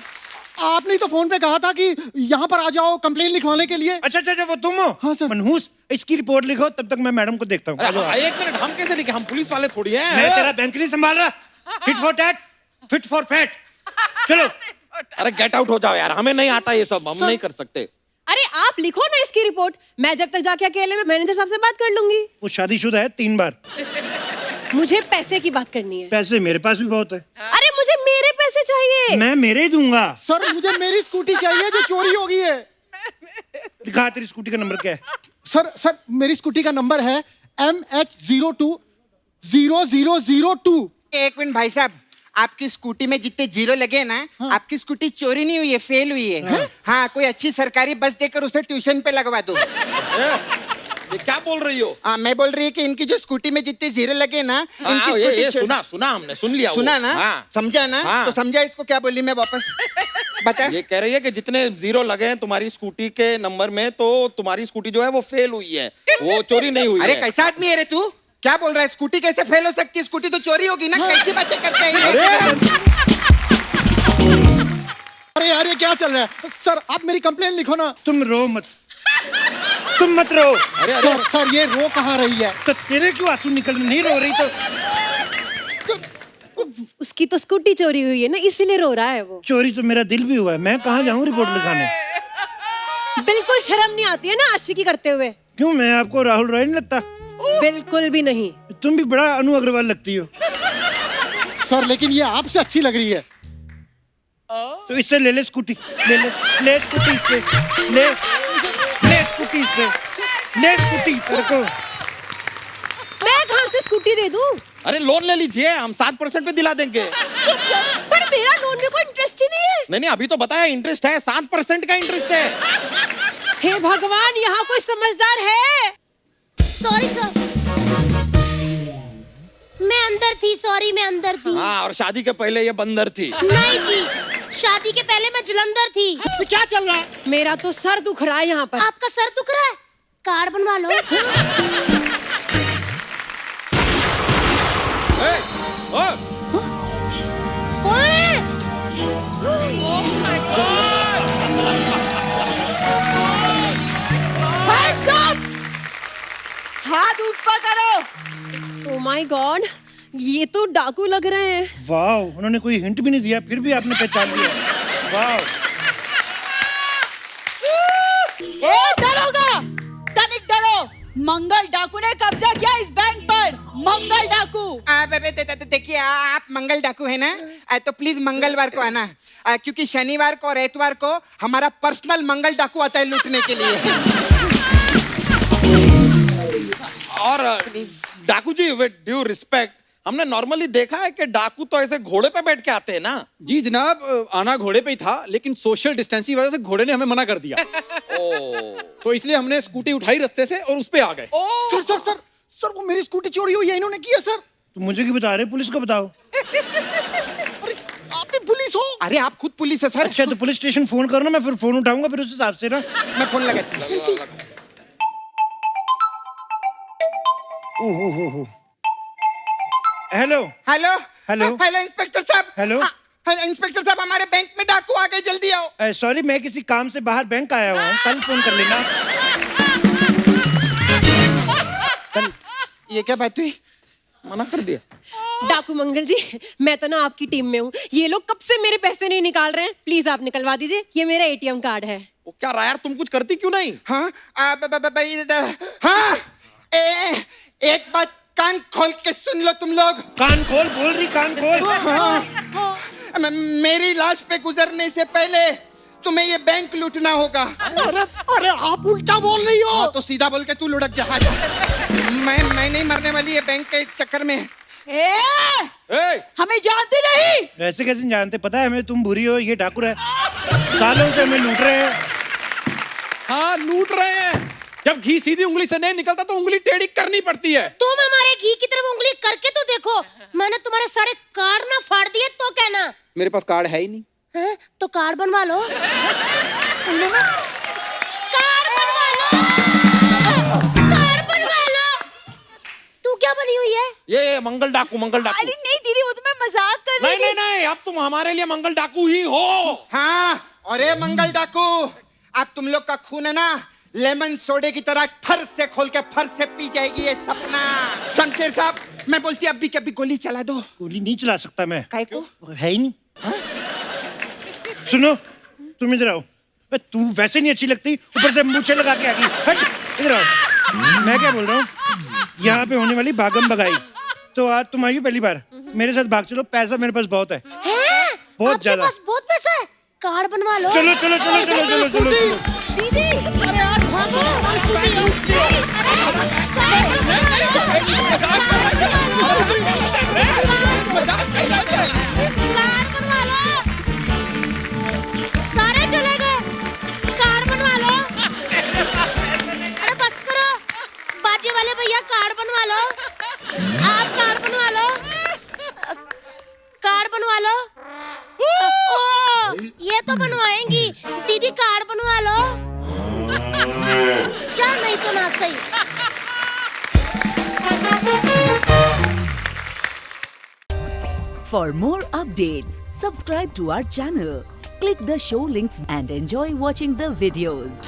आपने तो फोन पे कहा था कि यहाँ पर आ जाओ कंप्लेन लिखवाने के लिए। अच्छा, वो तुम हो? हाँ सर। मनहूस, इसकी रिपोर्ट लिखो, तब तक मैं मैडम को देखता हूँ। एक मिनट, हम कैसे लिखे? हम पुलिस वाले थोड़ी हैं। मैं तेरा बैंक नहीं संभाल रहा। Tit for tat, fit for fat. चलो। अरे गेट आउट हो जाओ यार, हमें नहीं आता ये सब, हम नहीं कर सकते। अरे आप लिखो ना इसकी रिपोर्ट, मैं जब तक जाके अकेले में मैनेजर साहब से बात कर लूंगी। वो शादीशुदा है 3 बार। मुझे पैसे की बात करनी है। पैसे मेरे पास भी बहुत है। अरे मुझे मेरे पैसे चाहिए। मैं मेरे ही दूंगा। सर मुझे मेरी स्कूटी चाहिए जो चोरी हो गई है। दिखा तेरी स्कूटी का नंबर क्या है? सर मेरी स्कूटी का नंबर है MH020002। एक मिनट भाई साहब, आपकी स्कूटी में जितने जीरो लगे ना, आपकी स्कूटी चोरी नहीं हुई है, फेल हुई है। हाँ, कोई अच्छी सरकारी बस देकर उसे ट्यूशन पे लगवा दो। ये क्या बोल रही हो? हाँ, मैं बोल रही है कि इनकी जो स्कूटी में जितने जीरो लगे ना, इनकी ये स्कूटी सुना हमने, सुन लिया। सुना ना? हाँ। समझा ना? हाँ। तो समझा इसको क्या बोली मैं वापस बता। ये कह रही है कि जितने जीरो लगे हैं तुम्हारी स्कूटी के नंबर में, तो तुम्हारी स्कूटी जो है वो फेल हुई है, वो चोरी नहीं हुई अरे है। कैसा आदमी है रे तू? क्या बोल रहा है? स्कूटी कैसे फेल हो सकती है? स्कूटी तो चोरी होगी ना। कैसी बातें करते हैं ये? अरे यार ये क्या चल रहा है? सर आप मेरी कंप्लेन लिखो ना। तुम रो मत, तुम मत रो। सर ये रो कहाँ रही है? तो तेरे क्यों आंसू निकल नहीं रो रही तो? उसकी तो स्कूटी चोरी हुई है ना, इसीलिए रो रहा है वो। चोरी तो मेरा दिल भी हुआ है, मैं कहाँ जाऊँ रिपोर्ट लिखाने? बिल्कुल शर्म नहीं आती है ना आशिकी करते हुए? क्यों, मैं आपको राहुल रॉय नहीं लगता? बिल्कुल भी नहीं। तुम भी बड़ा अनु अग्रवाल लगती हो। सर लेकिन ये आपसे अच्छी लग रही है। तो इससे ले ले स्कूटी, ले स्कूटी इससे, ले स्कूटी इससे, ले स्कूटी तेरे को। मैं कहाँ से स्कूटी दे दूँ? अरे लोन ले लीजिए, हम 7% पे दिला देंगे। पर मेरा लोन में कोई इंटरेस्ट ही नहीं है। नहीं, अभी तो बताया इंटरेस्ट है, 7% का इंटरेस्ट है। हे भगवान, यहाँ कोई समझदार है? सॉरी सर, मैं अंदर थी। सॉरी, मैं अंदर थी। हाँ, और शादी के पहले ये बंदर थी। नहीं जी, शादी के पहले मैं जलंधर थी। ये क्या चल रहा है? मेरा तो सर दुख रहा है यहाँ पर। आपका सर दुख रहा है? कार्ड बनवा लो। कौन है? हाथ ऊपर करो। ओह माय गॉड, ये तो डाकू लग रहे हैं। वाह, उन्होंने कोई हिंट भी नहीं दिया, फिर भी आपने पहचान लिया। वाह। डरोगा, तनिक डरो। मंगल डाकू ने कब्जा किया इस बैंक पर। मंगल डाकू। देखिए आप मंगल डाकू है ना, तो प्लीज मंगलवार को आना, क्योंकि शनिवार को और एतवार को हमारा पर्सनल मंगल डाकू आता है लूटने के लिए। और डाकू जी, विद ड्यू रिस्पेक्ट, हमने नॉर्मली देखा है कि डाकू तो ऐसे घोड़े पे बैठ के आते हैं ना। जी जनाब, आना घोड़े पे ही था, लेकिन सोशल डिस्टेंसिंग की वजह से घोड़े ने हमें मना कर दिया। तो इसलिए हमने स्कूटी उठाई रास्ते से और उस पे आ गए। सर वो मेरी स्कूटी चोरी हुई है, इन्होंने की है सर। तो मुझे क्यों बता रहे, पुलिस को बताओ। अरे आप भी पुलिस हो? अरे आप खुद पुलिस है सर। अच्छा, तो पुलिस स्टेशन फोन करो ना, मैं फिर फोन उठाऊंगा, फिर उस हिसाब से ना। मैं फोन लगाती हूँ। ओहो, hello hello hello hello inspector साहब। हेलो। हेलो इंस्पेक्टर साहब, हमारे बैंक में डाकू आ गए, जल्दी आओ। सॉरी, मैं किसी काम से बाहर बैंक आया हुआ हूँ, कल फोन कर लेना। कल? ये क्या बात हुई? मना कर दिया। डाकू मंगल जी, मैं तो ना आपकी टीम में हूँ। ये लोग कब से मेरे पैसे नहीं निकाल रहे हैं, प्लीज आप निकलवा दीजिए। ये मेरा एटीएम कार्ड है। वो क्या रहा यार, तुम कुछ करती क्यों नहीं? हाँ हाँ, एक बात कान खोल के सुन लो तुम लोग। कान खोल बोल रही, कान खोल। मेरी लाश पे गुजरने से पहले तुम्हें ये बैंक लूटना होगा। अरे आप उल्टा बोल रही हो। तो सीधा बोल के तू लुढ़क जा। मैं नहीं मरने वाली है बैंक के चक्कर में। हमें जानती नहीं। ऐसे कैसे जानते, पता है हमें तुम बुरी हो, ये ठाकुर है, सालों से हमें लूट रहे हैं। हाँ लूट रहे हैं। जब घी सीधी उंगली से नहीं निकलता तो उंगली टेढ़ी करनी पड़ती है। तुम हमारे घी की तरफ उंगली करके तो देखो। मैंने तुम्हारे सारे कार्ड ना फाड़ दिए तो कहना। मेरे पास कार्ड है ही नहीं। है? तो कार्ड बनवा लो। तू क्या बनी हुई है? ये मंगल डाकू, मंगल डाकू। अरे नहीं दीदी, वो तो मैं मजाक कर रही थी। नहीं, अब तुम हमारे लिए मंगल डाकू ही हो। हाँ, और ये मंगल डाकू, अब तुम लोग का खून है ना, लेमन सोडे की तरह ठर से खोल के फर से पी जाएगी ये सपना। शमशेर साहब, मैं बोलती अभी कभी गोली चला दो। गोली नहीं चला सकता मैं। काय को? है ही नहीं। सुनो, तुम इधर आओ। बे तू वैसे नहीं अच्छी लगती, ऊपर से मूछें लगा के आ गई। हट इधर आओ। मैं क्या बोल रहा हूँ, यहाँ पे होने वाली भागम भगाई, तो आज तुम आई हो पहली बार, मेरे साथ भाग चलो, पैसा मेरे पास बहुत है, बहुत ज्यादा। बहुत पैसा है, कार्ड बनवा लो। चलो चलो चलो चलो चलो चलो चलो। दीदी अरे यार भागो। सारे चले गए, कार बनवा लो। अरे बस करो, बाजी वाले भैया कार्ड बनवा लो, आप कार्ड बनवा लो, कार्ड बनवा लो। ओ ये तो बनवाएंगी दीदी, कार्ड बनवा लो। चल नहीं तो ना सही। For more updates, subscribe to our channel, click the show links and enjoy watching the videos.